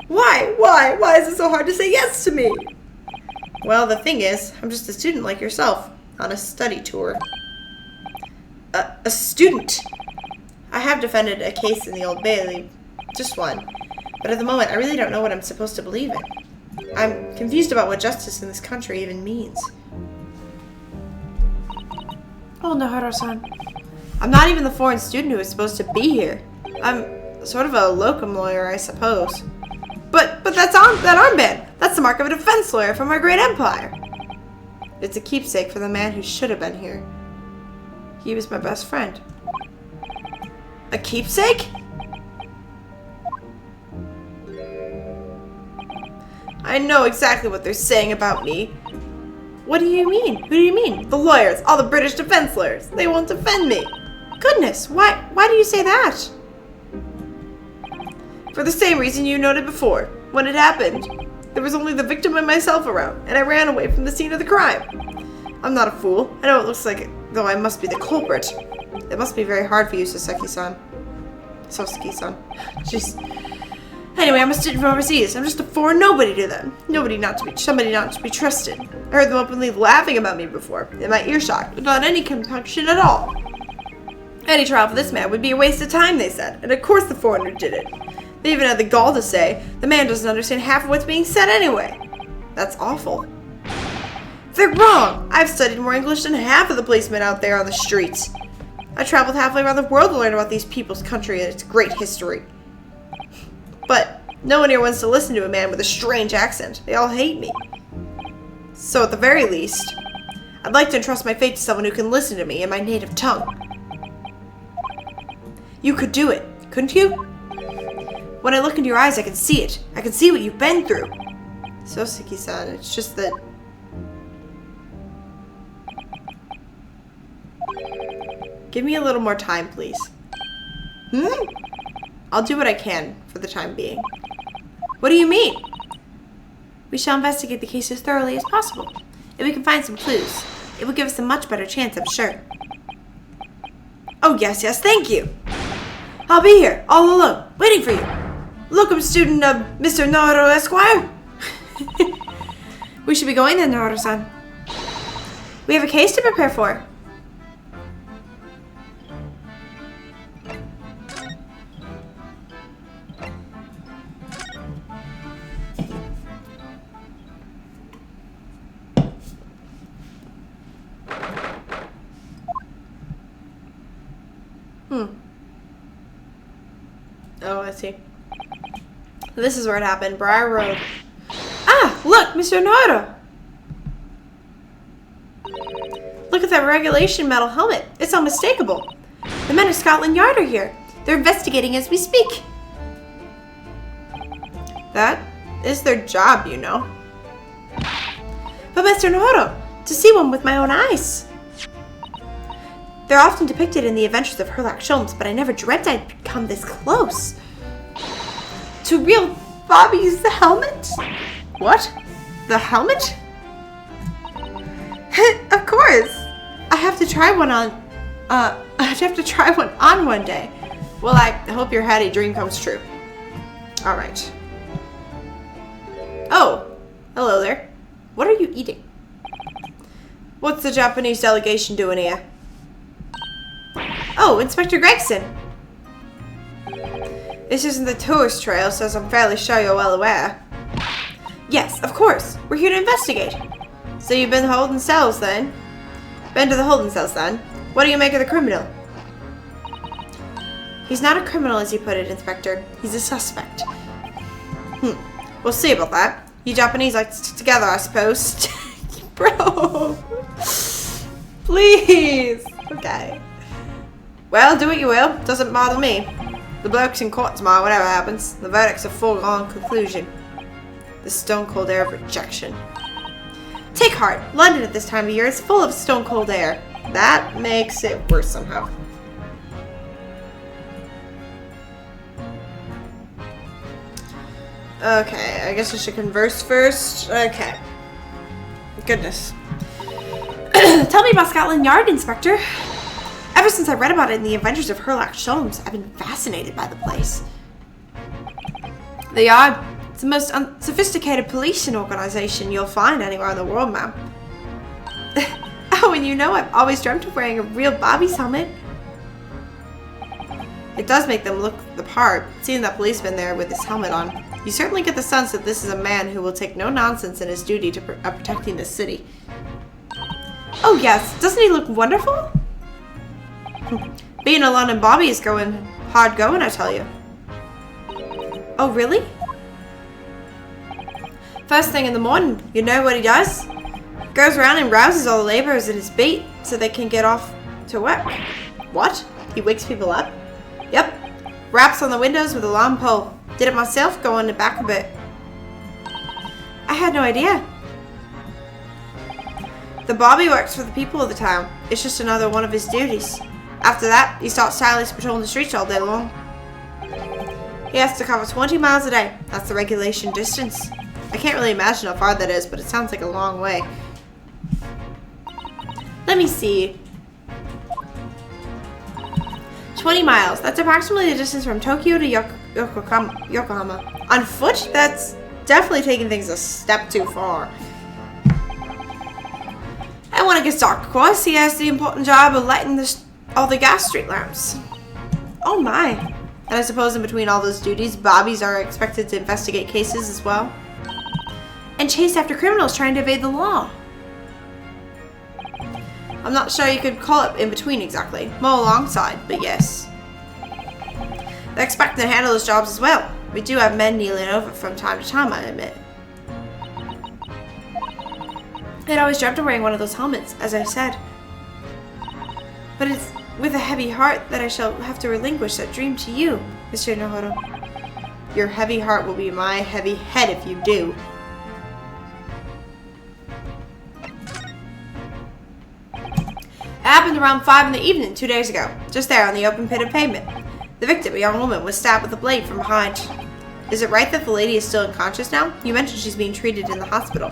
Why is it so hard to say yes to me? Well, the thing is, I'm just a student like yourself, on a study tour. A student? I have defended a case in the Old Bailey, just one. But at the moment, I really don't know what I'm supposed to believe in. I'm confused about what justice in this country even means. Oh, Nanowrimo-san. I'm not even the foreign student who is supposed to be here. I'm sort of a locum lawyer, I suppose. But that armband! That's the mark of a defense lawyer from our great empire. It's a keepsake for the man who should have been here. He was my best friend. A keepsake? I know exactly what they're saying about me. What do you mean? Who do you mean? The lawyers, all the British defense lawyers. They won't defend me. Goodness, why do you say that? For the same reason you noted before. When it happened, there was only the victim and myself around, and I ran away from the scene of the crime. I'm not a fool. I know it looks like it, though I must be the culprit. It must be very hard for you, Soseki-san. Soseki-san. Jeez. Anyway, I'm a student from overseas. I'm just a foreign nobody to them. Somebody not to be trusted. I heard them openly laughing about me before, in my earshot, without any compunction at all. Any trial for this man would be a waste of time, they said, and of course the foreigner did it. They even had the gall to say, the man doesn't understand half of what's being said anyway. That's awful. They're wrong! I've studied more English than half of the policemen out there on the streets. I traveled halfway around the world to learn about these people's country and its great history. But no one here wants to listen to a man with a strange accent. They all hate me. So at the very least, I'd like to entrust my fate to someone who can listen to me in my native tongue. You could do it, couldn't you? When I look into your eyes, I can see it. I can see what you've been through. Soseki-san, it's just that... Give me a little more time, please. I'll do what I can for the time being. What do you mean? We shall investigate the case as thoroughly as possible. If we can find some clues, it will give us a much better chance, I'm sure. Oh, yes, thank you. I'll be here, all alone, waiting for you. Locum student of Mr. Naruto Esquire. We should be going then, Naruto-san. We have a case to prepare for. Oh, I see. This is where it happened. Briar Road. Ah! Look! Mr. Naruto! Look at that regulation metal helmet. It's unmistakable. The men of Scotland Yard are here. They're investigating as we speak. That is their job, you know. But Mr. Naruto, to see one with my own eyes. They're often depicted in the adventures of Sherlock Holmes, but I never dreamt I'd come this close. To real Bobby's helmet? What? The helmet? Of course! I have to try one on, one day. Well, I hope your Hattie dream comes true. Alright. Oh, hello there. What are you eating? What's the Japanese delegation doing here? Oh, Inspector Gregson. This isn't the tourist trail, so I'm fairly sure you're well aware. Yes, of course. We're here to investigate. So you've been holding cells then? Been to the holding cells then? What do you make of the criminal? He's not a criminal, as you put it, Inspector. He's a suspect. We'll see about that. You Japanese like to stick together, I suppose. Bro. Please. Okay. Well, do what you will. Doesn't bother me. The bloke's in court tomorrow, whatever happens. The verdict's a foregone conclusion. The stone-cold air of rejection. Take heart. London at this time of year is full of stone-cold air. That makes it worse somehow. Okay, I guess I should converse first. Okay. Goodness. Tell me about Scotland Yard, Inspector. Ever since I read about it in the Adventures of Sherlock Holmes, I've been fascinated by the place. The Yard, it's the most sophisticated policing organization you'll find anywhere in the world, ma'am. Oh, and you know I've always dreamt of wearing a real Bobby's helmet. It does make them look the part, seeing that policeman there with his helmet on. You certainly get the sense that this is a man who will take no nonsense in his duty to protecting the city. Oh yes, doesn't he look wonderful? Being a London Bobby is hard going, I tell you. Oh, really? First thing in the morning, you know what he does? Goes around and rouses all the laborers in his beat so they can get off to work. What? He wakes people up? Yep. Raps on the windows with a alarm pole. Did it myself, go on the back a bit. I had no idea. The Bobby works for the people of the town. It's just another one of his duties. After that, he starts tirelessly patrolling the streets all day long. He has to cover 20 miles a day. That's the regulation distance. I can't really imagine how far that is, but it sounds like a long way. Let me see. 20 miles. That's approximately the distance from Tokyo to Yokohama. On foot? That's definitely taking things a step too far. And when it gets dark, of course, he has the important job of lighting all the gas street lamps. Oh my. And I suppose in between all those duties, Bobbies are expected to investigate cases as well. And chase after criminals trying to evade the law. I'm not sure you could call it in between exactly. More alongside, but yes. They're expected to handle those jobs as well. We do have men kneeling over from time to time, I admit. I'd always dreamt of wearing one of those helmets, as I said. But it's with a heavy heart that I shall have to relinquish that dream to you, Mr. Nohoro. Your heavy heart will be my heavy head if you do. It happened around 5 in the evening 2 days ago, just there on the open pitted pavement. The victim, a young woman, was stabbed with a blade from behind. Is it right that the lady is still unconscious now? You mentioned she's being treated in the hospital.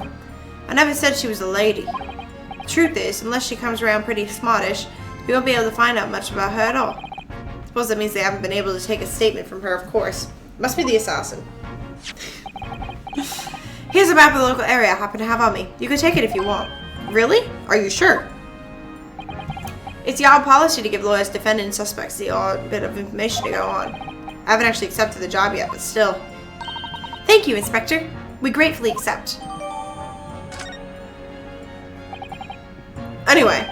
I never said she was a lady. The truth is, unless she comes around pretty smartish, we won't be able to find out much about her at all. I suppose that means they haven't been able to take a statement from her, of course. Must be the assassin. Here's a map of the local area I happen to have on me. You can take it if you want. Really? Are you sure? It's the odd policy to give lawyers, defendants, and suspects the odd bit of information to go on. I haven't actually accepted the job yet, but still. Thank you, Inspector. We gratefully accept. Anyway,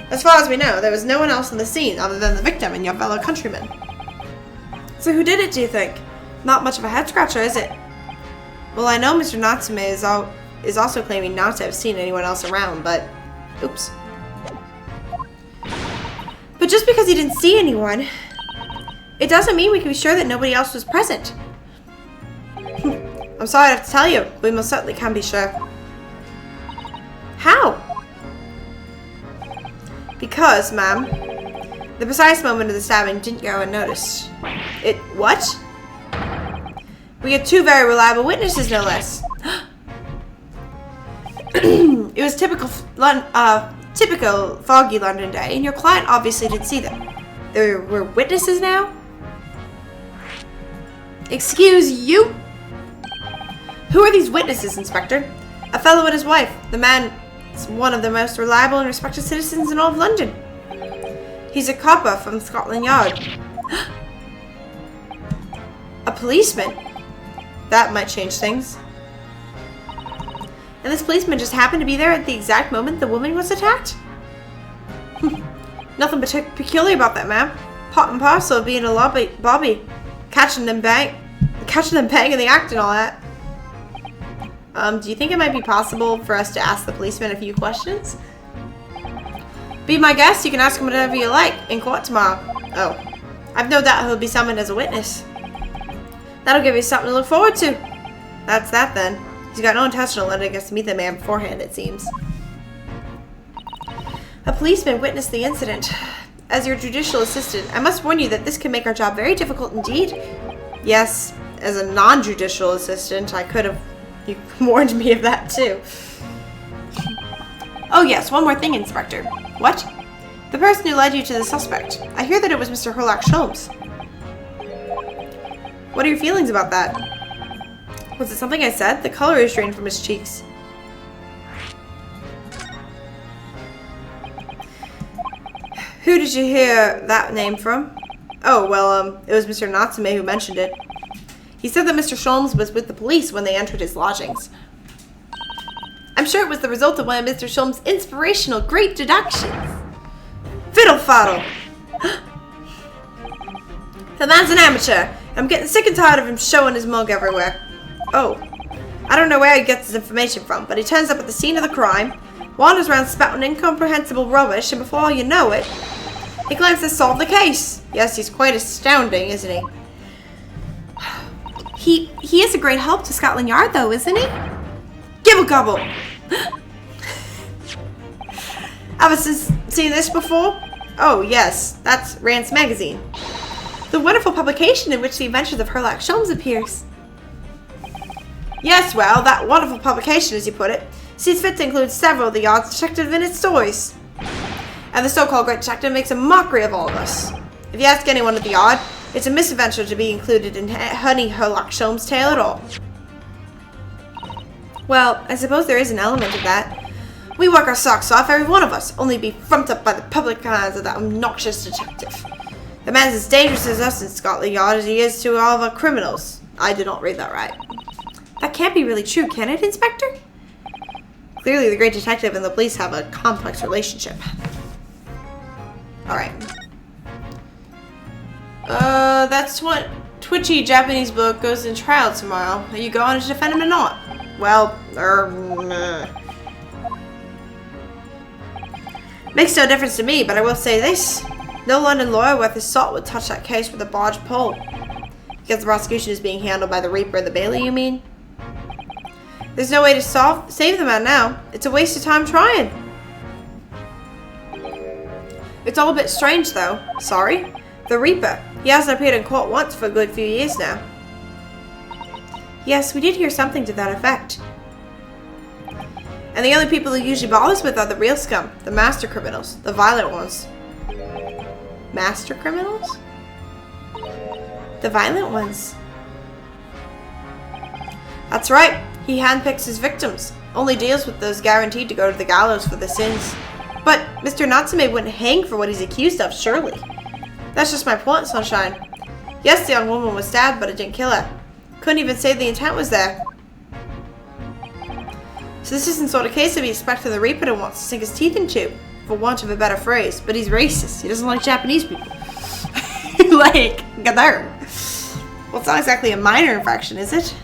as far as we know, there was no one else on the scene other than the victim and your fellow countrymen. So who did it, do you think? Not much of a head-scratcher, is it? Well, I know Mr. Natsume is also claiming not to have seen anyone else around, but... Oops. But just because he didn't see anyone, it doesn't mean we can be sure that nobody else was present. I'm sorry to have to tell you, but we most certainly can be sure. How? Because, ma'am, the precise moment of the stabbing didn't go unnoticed. What? We had 2 very reliable witnesses, no less. It was typical foggy London day, and your client obviously didn't see them. There were witnesses now? Excuse you? Who are these witnesses, Inspector? A fellow and his wife. The man is one of the most reliable and respected citizens in all of London. He's a copper from Scotland Yard. A policeman? That might change things. And this policeman just happened to be there at the exact moment the woman was attacked? Nothing peculiar about that, ma'am. Part and parcel of being a Bobby. Catching them banging the act and all that. Do you think it might be possible for us to ask the policeman a few questions? Be my guest, you can ask him whatever you like in court tomorrow. Oh, I've no doubt he'll be summoned as a witness. That'll give you something to look forward to. That's that then. He's got no intention of letting us meet the man beforehand, it seems. A policeman witnessed the incident. As your judicial assistant, I must warn you that this can make our job very difficult indeed. Yes, as a non-judicial assistant, I could have... You warned me of that too. Oh yes, one more thing, Inspector. What? The person who led you to the suspect. I hear that it was Mr. Herlock Sholmes. What are your feelings about that? Was it something I said? The color is drained from his cheeks. Who did you hear that name from? Oh, well, it was Mr. Natsume who mentioned it. He said that Mr. Sholmes was with the police when they entered his lodgings. I'm sure it was the result of one of Mr. Sholmes' inspirational great deductions. Fiddle faddle! The man's an amateur. I'm getting sick and tired of him showing his mug everywhere. Oh. I don't know where he gets his information from, but he turns up at the scene of the crime, wanders around spouting incomprehensible rubbish, and before you know it, he claims to solve the case. Yes, he's quite astounding, isn't he? He is a great help to Scotland Yard, though, isn't he? Gibble gobble! Ever seen this before? Oh, yes, that's Rance Magazine. The wonderful publication in which the adventures of Sherlock Holmes appears. Yes, well, that wonderful publication, as you put it, sees fit to include several of the Yard's detectives in its stories. And the so-called great detective makes a mockery of all of us. If you ask anyone at the Yard, it's a misadventure to be included in Honey Sherlock Holmes' tale at all. Well, I suppose there is an element of that. We work our socks off, every one of us, only to be frumped up by the public eyes of that obnoxious detective. The man's as dangerous as us in Scotland Yard as he is to all of our criminals. I did not read that right. That can't be really true, can it, Inspector? Clearly, the great detective and the police have a complex relationship. Alright. That's what twitchy Japanese bloke goes in trial tomorrow. Are you going to defend him or not? Well, makes no difference to me, but I will say this. No London lawyer worth his salt would touch that case with a barge pole. Because the prosecution is being handled by the Reaper and the Bailey, you mean? There's no way to save the man now. It's a waste of time trying. It's all a bit strange, though. Sorry? The Reaper. He hasn't appeared in court once for a good few years now. Yes, we did hear something to that effect. And the only people he usually bothers with are the real scum, the master criminals, the violent ones. Master criminals? The violent ones. That's right. He handpicks his victims, only deals with those guaranteed to go to the gallows for their sins. But Mr. Natsume wouldn't hang for what he's accused of, surely. That's just my point, Sunshine. Yes, the young woman was stabbed, but it didn't kill her. Couldn't even say the intent was there. So this isn't sort of case that we expect the Reaper to want to sink his teeth into, for want of a better phrase. But he's racist. He doesn't like Japanese people. Like, gadar. Well, it's not exactly a minor infraction, is it?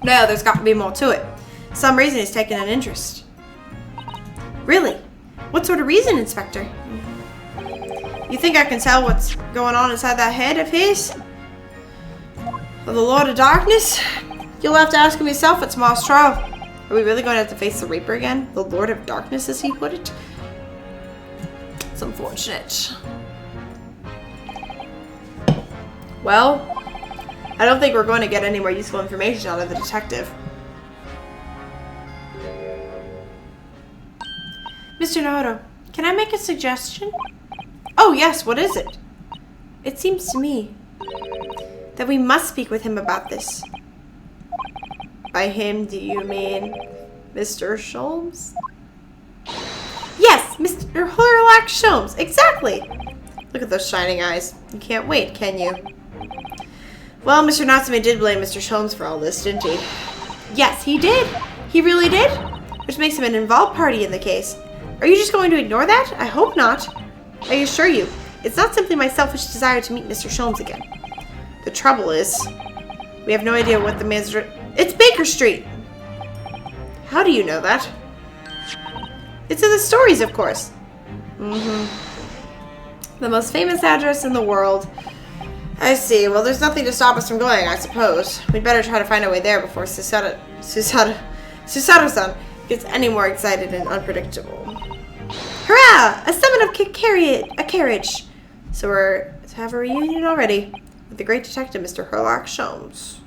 No, there's got to be more to it. Some reason he's taken an interest. Really? What sort of reason, Inspector? You think I can tell what's going on inside that head of his? Of the Lord of Darkness? You'll have to ask him yourself at tomorrow's trial. Are we really going to have to face the Reaper again? The Lord of Darkness, as he put it? It's unfortunate. Well, I don't think we're going to get any more useful information out of the detective. Mr. Naruto, can I make a suggestion? Oh yes, what is it? It seems to me that we must speak with him about this. By him, do you mean Mr. Sholmes? Yes, Mr. Sherlock Holmes, exactly. Look at those shining eyes. You can't wait, can you? Well, Mr. Natsume did blame Mr. Sholmes for all this, didn't he? Yes, he did. He really did. Which makes him an involved party in the case. Are you just going to ignore that? I hope not. I assure you, it's not simply my selfish desire to meet Mr. Sholmes again. The trouble is, we have no idea what the man's... It's Baker Street! How do you know that? It's in the stories, of course. The most famous address in the world. I see. Well, there's nothing to stop us from going, I suppose. We'd better try to find our way there before Susato-san gets any more excited and unpredictable. Hurrah! A summon of a carriage. So we're to have a reunion already with the great detective, Mr. Sherlock Holmes.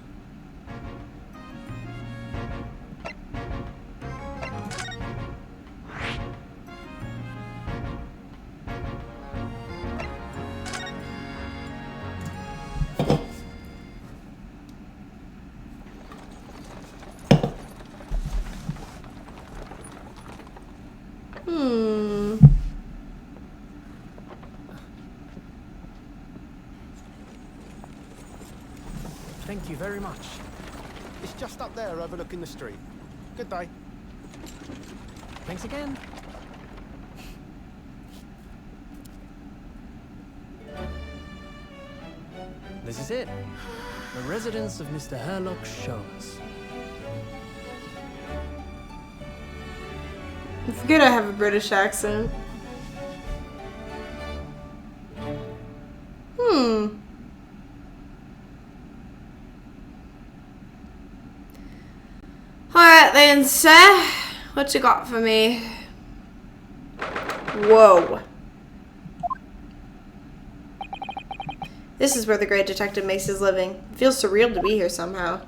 Thank you very much. It's just up there overlooking the street. Good day. Thanks again. This is it. The residence of Mr. Herlock Sholmes. I forget I have a British accent. Alright then, sir. What you got for me? Whoa. This is where the great detective makes his living. It feels surreal to be here somehow.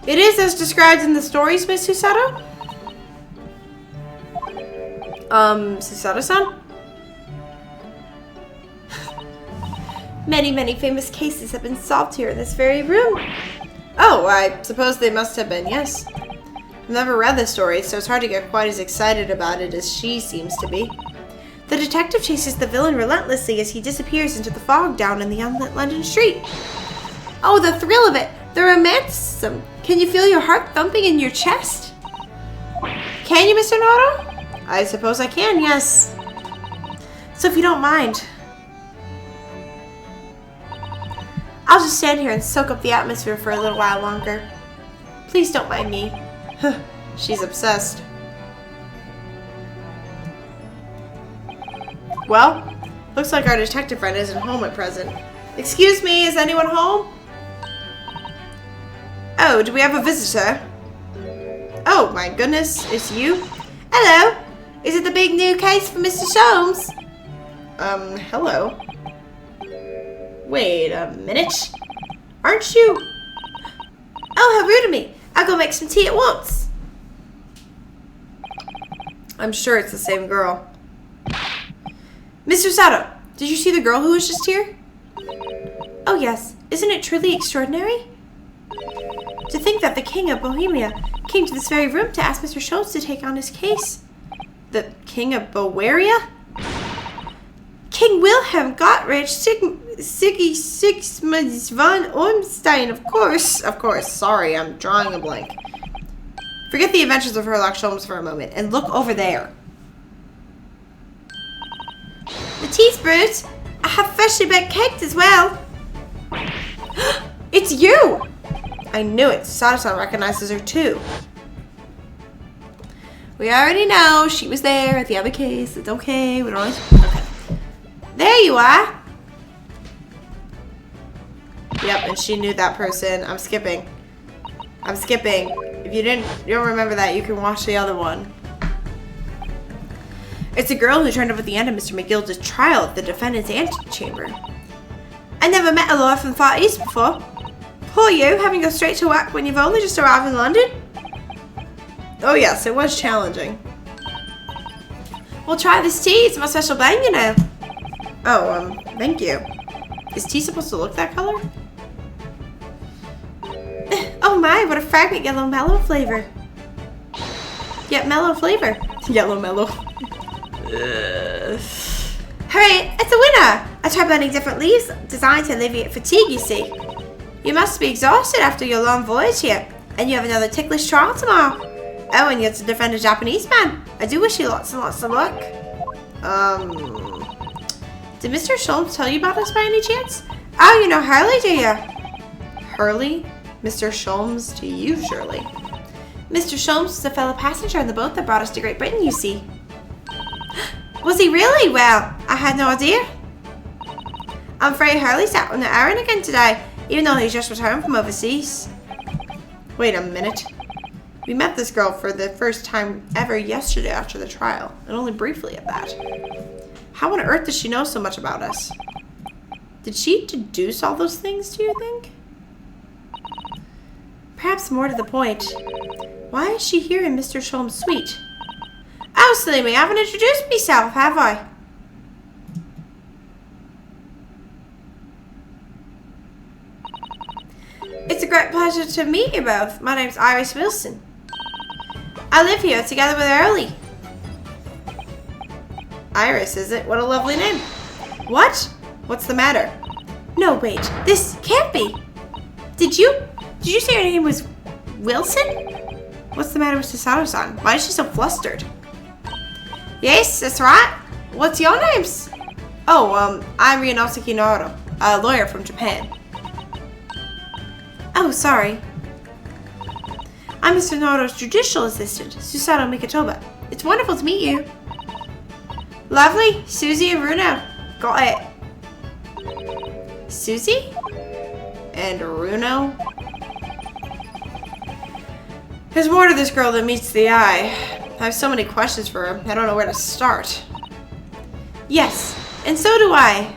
It is as described in the stories, Miss Susato? Susato-san? Many famous cases have been solved here in this very room. Oh, I suppose they must have been, yes. I've never read the story, so it's hard to get quite as excited about it as she seems to be. The detective chases the villain relentlessly as he disappears into the fog down in the unlit London street. Oh, the thrill of it! The romanticism! Can you feel your heart thumping in your chest? Can you, Mr. Naruto? I suppose I can, yes. So if you don't mind, I'll just stand here and soak up the atmosphere for a little while longer. Please don't mind me. She's obsessed. Well, looks like our detective friend isn't home at present. Excuse me, is anyone home? Oh, do we have a visitor? Oh my goodness, it's you? Hello, is it the big new case for Mr. Sholmes? Hello. Wait a minute. Aren't you? Oh, how rude of me. I'll go make some tea at once. I'm sure it's the same girl. Mr. Sato, did you see the girl who was just here? Oh yes, isn't it truly extraordinary? To think that the King of Bohemia came to this very room to ask Mr. Sholmes to take on his case. The King of Bavaria? King Wilhelm Gottfried Siggy Sigismund von Ormstein, of course. Of course, sorry, I'm drawing a blank. Forget the adventures of Herlock Sholmes for a moment and look over there. The tea's brewed. I have freshly baked cakes as well. It's you! I knew it. Sato-san recognizes her too. We already know she was there at the other case. It's okay. We don't. Okay. There you are. Yep, and she knew that person. I'm skipping. If you don't remember that, you can watch the other one. It's a girl who turned up at the end of Mr. McGilda's trial at the defendant's antechamber. I never met a lawyer from the Far East before. Poor you, having to go straight to work when you've only just arrived in London? Oh yes, it was challenging. Well, try this tea. It's my special blend, you know. Oh, thank you. Is tea supposed to look that color? Oh my, what a fragrant yellow mellow flavor. Yet mellow flavor. Yellow mellow. Hooray, it's a winner! I tried blending different leaves designed to alleviate fatigue, you see. You must be exhausted after your long voyage here, and you have another ticklish trial tomorrow. Oh, and you're to defend a Japanese man. I do wish you lots and lots of luck. Did Mr. Sholmes tell you about us by any chance? Oh, you know Hurley, do you? Hurley? Mr. Sholmes to you, surely. Mr. Sholmes was a fellow passenger on the boat that brought us to Great Britain, you see. Was he really? Well, I had no idea. I'm afraid Hurley's out on the errand again today, even though he's just returned from overseas. Wait a minute. We met this girl for the first time ever yesterday after the trial, and only briefly at that. How on earth does she know so much about us? Did she deduce all those things, do you think? Perhaps more to the point, why is she here in Mr. Sholmes' suite? Oh, silly me, I haven't introduced myself, have I? It's a great pleasure to meet you both. My name's Iris Wilson. I live here together with Early. Iris, is it? What a lovely name. What? What's the matter? No, wait. This can't be. Did you say your name was Wilson? What's the matter with Sato-san? Why is she so flustered? Yes, that's right. What's your names? Oh, I'm Ryonosuke Naruto, a lawyer from Japan. Oh, sorry. I'm Mr. Naruto's judicial assistant, Susato Mikitoba. It's wonderful to meet you. Lovely, Susie and Runo. Got it. Susie? And Runo? There's more to this girl than meets the eye. I have so many questions for her, I don't know where to start. Yes, and so do I.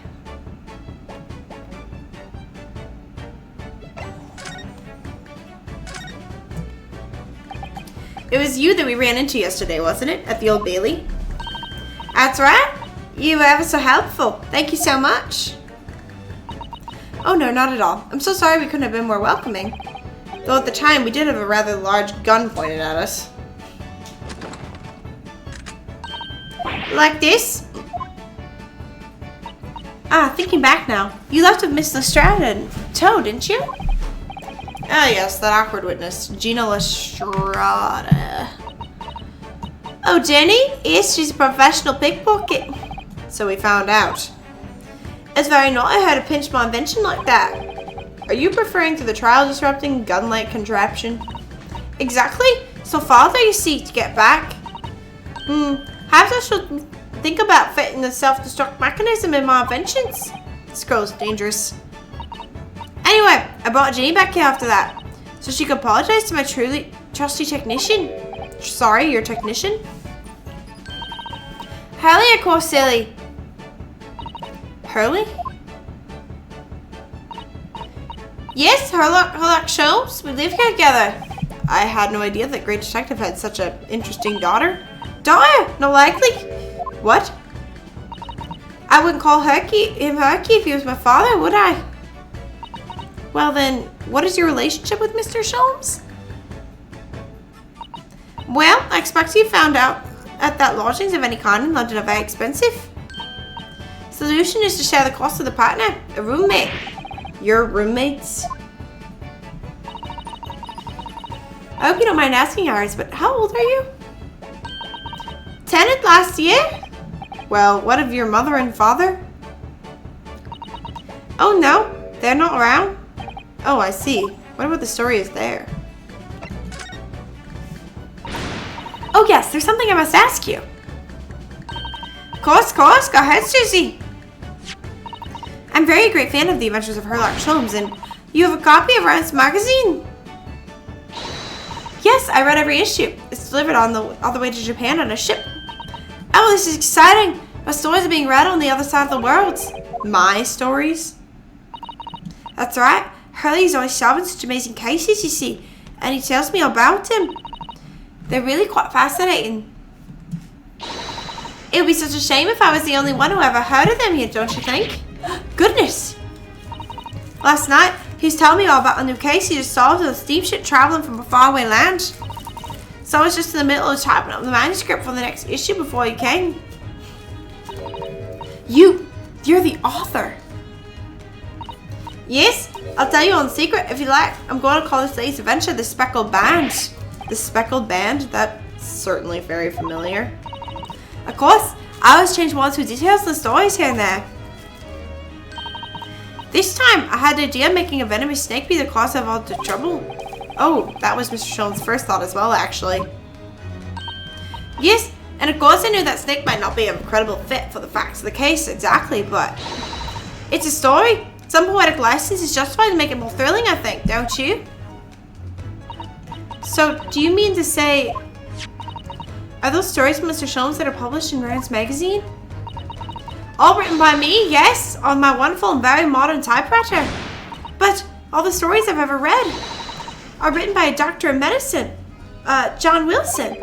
It was you that we ran into yesterday, wasn't it? At the Old Bailey? That's right. You were ever so helpful. Thank you so much. Oh no, not at all. I'm so sorry we couldn't have been more welcoming. Though at the time, we did have a rather large gun pointed at us. Like this? Ah, thinking back now. You left with Miss Lestrade and Toad, didn't you? Ah yes, that awkward witness, Gina Lestrade. Oh, Jenny? Yes, she's a professional pickpocket. So we found out. It's very naughty of her to pinch my invention like that. Are you referring to the trial-disrupting gun-like contraption? Exactly. So farther, you see, to get back. Perhaps I should think about fitting the self-destruct mechanism in my inventions. This girl's dangerous. Anyway, I brought Jenny back here after that, so she could apologize to my truly trusty technician. Sorry, your technician? Hurley, of course, silly. Hurley? Yes, Herlock Sholmes. We live here together. I had no idea that Great Detective had such an interesting daughter. Daughter? No likely. What? I wouldn't call him Herky if he was my father, would I? Well then, what is your relationship with Mr. Sholmes? Well, I expect you found out that lodgings of any kind in London are very expensive. Solution is to share the cost with a partner, a roommate. Your roommates? I hope you don't mind asking ours, but how old are you? 10th last year? Well, what of your mother and father? Oh no, they're not around? Oh, I see. What about the story is there? Oh yes, there's something I must ask you. Of course, go ahead, Susie. I'm a very great fan of The Adventures of Herlock Sholmes, and you have a copy of Ryan's magazine? Yes, I read every issue. It's delivered all the way to Japan on a ship. Oh, this is exciting. My stories are being read on the other side of the world. My stories? That's right. Hurley's always solving such amazing cases, you see, and he tells me all about them. They're really quite fascinating. It would be such a shame if I was the only one who ever heard of them here, don't you think? Goodness! Last night, he was telling me all about a new case he just solved with a steamship traveling from a faraway land. So I was just in the middle of typing up the manuscript for the next issue before he came. You're the author. Yes, I'll tell you on secret if you like. I'm going to call this latest adventure the Speckled Band. The Speckled Band? That's certainly very familiar. Of course, I always change one or two details in the stories here and there. This time, I had the idea of making a venomous snake be the cause of all the trouble. Oh, that was Mr. Sholmes' first thought as well, actually. Yes, and of course I knew that snake might not be a credible fit for the facts of the case exactly, but it's a story. Some poetic license is justified to make it more thrilling, I think, don't you? So, do you mean to say, are those stories from Mr. Sholmes that are published in Rand's magazine? All written by me, yes, on my wonderful and very modern typewriter. But all the stories I've ever read are written by a doctor of medicine, John Wilson.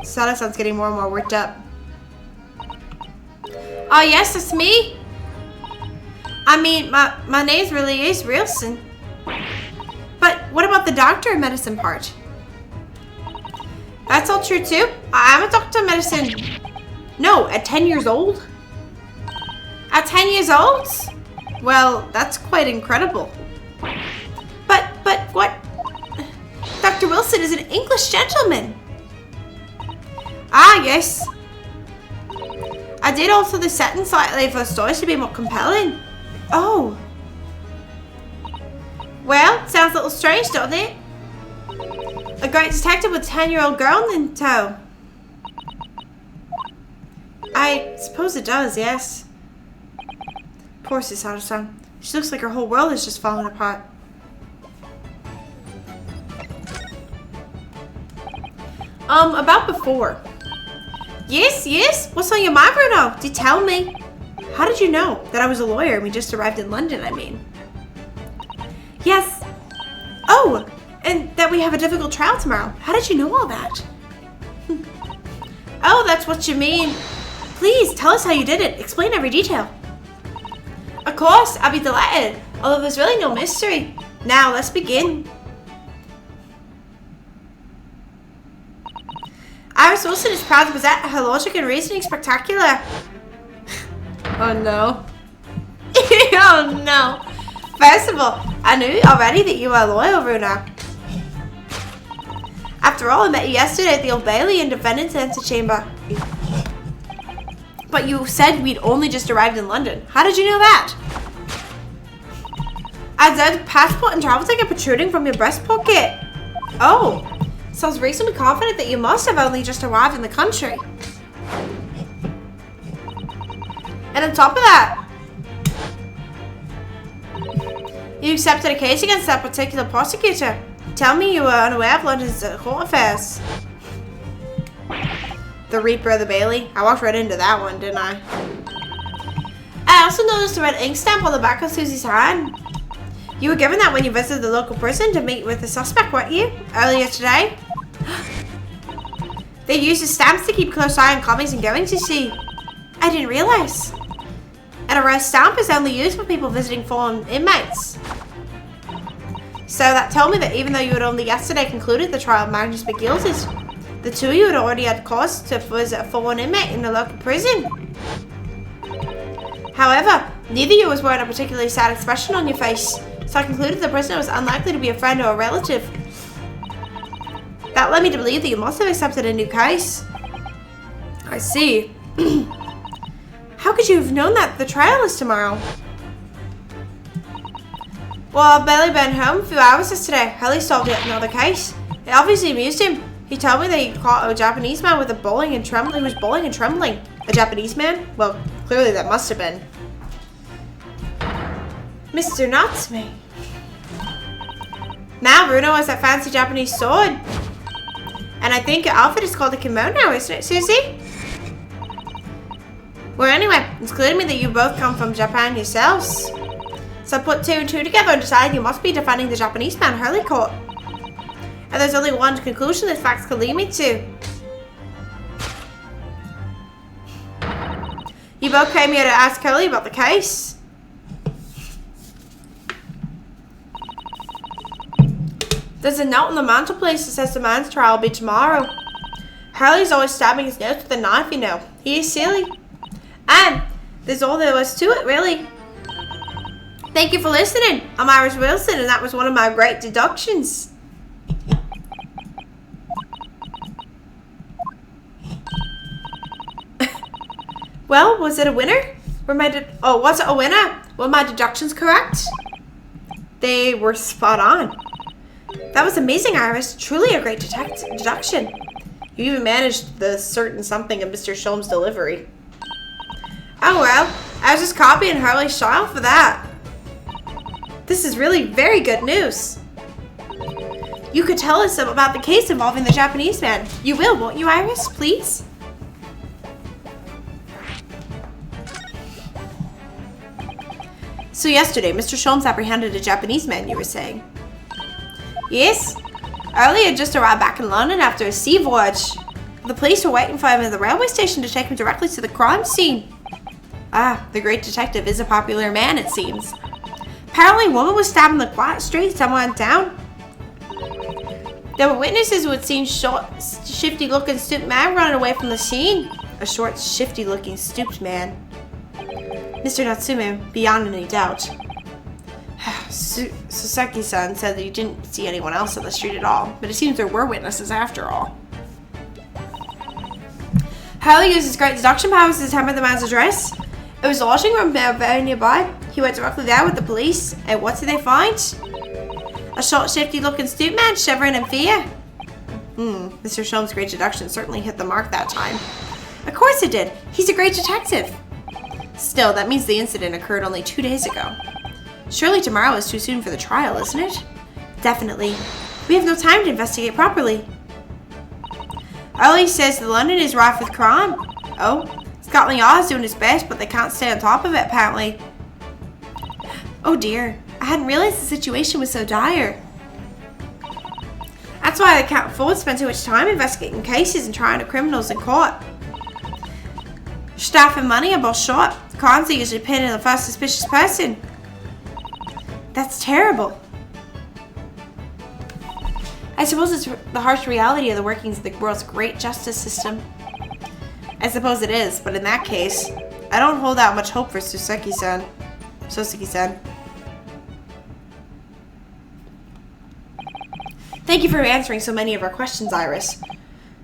Sada sounds getting more and more worked up. Oh yes, it's me. I mean, my name really is Wilson. But what about the doctor of medicine part? That's all true too. I am a doctor of medicine. No, at 10 years old? At 10 years old? Well, that's quite incredible. But what? Dr. Wilson is an English gentleman. Ah, yes. I did alter the setting slightly for the stories to be more compelling. Oh. Well, sounds a little strange, doesn't it? A great detective with a 10-year-old girl in tow. I suppose it does, yes. Poor Susato-san. She looks like her whole world is just falling apart. About before. Yes? What's on your mind, Bruno? Do tell me. How did you know that I was a lawyer and we just arrived in London, I mean? Yes. Oh, and that we have a difficult trial tomorrow. How did you know all that? Oh, that's what you mean. Please, tell us how you did it. Explain every detail. Of course, I'll be delighted. Although there's really no mystery. Now, let's begin. Iris Wilson is proud to present her logic and reasoning spectacular. Oh no. Oh no. First of all, I knew already that you were a lawyer, Runa. After all, I met you yesterday at the Old Bailey in Defendant's Antechamber. But you said we'd only just arrived in London. How did you know that? I observed a passport and travel ticket protruding from your breast pocket. Oh. Sounds reasonably confident that you must have only just arrived in the country. And on top of that, you accepted a case against that particular prosecutor. Tell me you were unaware of London's court affairs. The Reaper of the Bailey. I walked right into that one, didn't I? I also noticed a red ink stamp on the back of Susie's hand. You were given that when you visited the local prison to meet with the suspect, weren't you? Earlier today? They used the stamps to keep a close eye on comings and goings, you see. I didn't realize. An arrest stamp is only used for people visiting fallen inmates. So that told me that even though you had only yesterday concluded the trial of Magnus McGill's, the two of you had already had cause to visit a fallen inmate in the local prison. However, neither of you was wearing a particularly sad expression on your face, so I concluded the prisoner was unlikely to be a friend or a relative. That led me to believe that you must have accepted a new case. I see. How could you have known that the trial is tomorrow? Well, I've barely been home a few hours yesterday. Hurley solved yet another case. It obviously amused him. He told me that he caught a Japanese man with a bowling and trembling. He was bowling and trembling. A Japanese man? Well, clearly that must have been Mr. Natsume. Now Bruno has that fancy Japanese sword. And I think your outfit is called a kimono, isn't it, Susie? Well, anyway, it's clear to me that you both come from Japan yourselves. So I put two and two together and decided you must be defending the Japanese man Hurley caught. And there's only one conclusion this fact could lead me to. You both came here to ask Hurley about the case. There's a note on the mantelpiece that says the man's trial will be tomorrow. Hurley's always stabbing his notes with a knife, you know. He is silly. And there's all there was to it, really. Thank you for listening. I'm Iris Wilson, and that was one of my great deductions. Well, was it a winner? Was it a winner? Were my deductions correct? They were spot on. That was amazing, Iris. Truly a great deduction. You even managed the certain something of Mr. Sholm's delivery. Oh well, I was just copying Hurley's style for that. This is really very good news. You could tell us about the case involving the Japanese man. You will, won't you, Iris? Please? So yesterday, Mr. Sholmes apprehended a Japanese man, you were saying? Yes. Early had just arrived back in London after a sea voyage. The police were waiting for him at the railway station to take him directly to the crime scene. Ah, the great detective is a popular man, it seems. Apparently, a woman was stabbed in the quiet street somewhere in town. There were witnesses who had seen short, shifty-looking stooped man running away from the scene. A short, shifty-looking stooped man. Mr. Natsume, beyond any doubt. Sasaki-san said that he didn't see anyone else on the street at all, but it seems there were witnesses after all. Hurley used his great deduction powers to determine the man's address. It was a lodging room very nearby. He went directly there with the police. And what did they find? A short, shifty-looking stoop man shivering in fear. Mr. Sholmes' great deduction certainly hit the mark that time. Of course it did. He's a great detective. Still, that means the incident occurred only 2 days ago. Surely tomorrow is too soon for the trial, isn't it? Definitely. We have no time to investigate properly. Hurley says that London is rife with crime. Oh, Scotland Yard is doing its best, but they can't stay on top of it, apparently. Oh dear, I hadn't realized the situation was so dire. That's why they can't afford to spend too much time investigating cases and trying to criminals in court. Staff and money are both short. Crimes are usually pinned on the first suspicious person. That's terrible. I suppose it's the harsh reality of the workings of the world's great justice system. I suppose it is, but in that case, I don't hold out much hope for Soseki-san. Thank you for answering so many of our questions, Iris.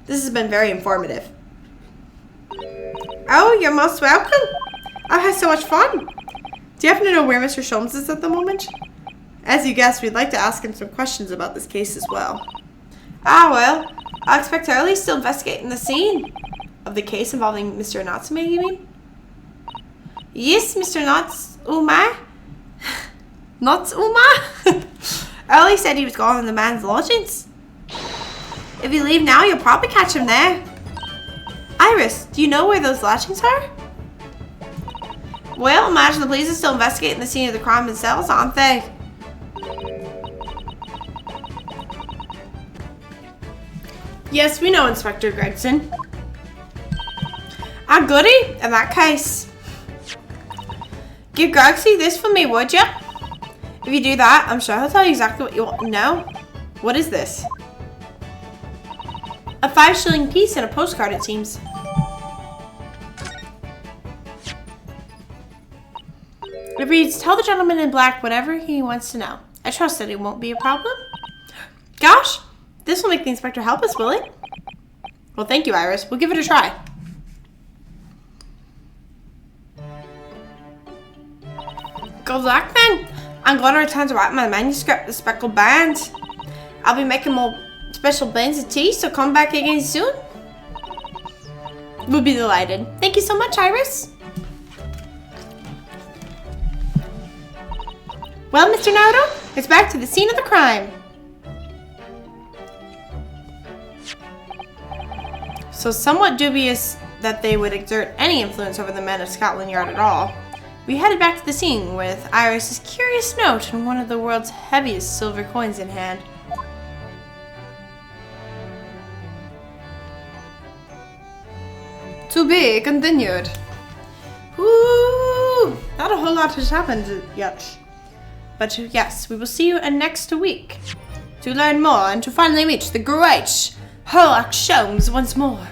This has been very informative. Oh, you're most welcome. I've had so much fun. Do you happen to know where Mr. Sholmes is at the moment? As you guessed, we'd like to ask him some questions about this case as well. Ah, well, I expect Hurley's still investigating the scene. Of the case involving Mr. Natsume, you mean? Yes, Mr. Natsuma. Natsuma? Hurley said he was gone in the man's lodgings. If you leave now, you'll probably catch him there. Iris, do you know where those lodgings are? Well, imagine the police are still investigating the scene of the crime themselves, aren't they? Yes, we know, Inspector Gregson. Ah, goody, in that case. Give Gregsy this for me, would you? If you do that, I'm sure he'll tell you exactly what you want to know. What is this? A 5-shilling piece and a postcard, it seems. It reads, tell the gentleman in black whatever he wants to know. I trust that it won't be a problem. Gosh, this will make the inspector help us, will it? Well, thank you, Iris. We'll give it a try. Good luck, then. I'm going to return to write my manuscript, The Speckled Band. I'll be making more special blends of tea, so come back again soon. We'll be delighted. Thank you so much, Iris. Well, Mr. Naruto, it's back to the scene of the crime. So somewhat dubious that they would exert any influence over the men of Scotland Yard at all, we headed back to the scene with Iris's curious note and one of the world's heaviest silver coins in hand. To be continued. Ooh, not a whole lot has happened yet. But yes, we will see you next week to learn more and to finally meet the great Sherlock Sholmes once more.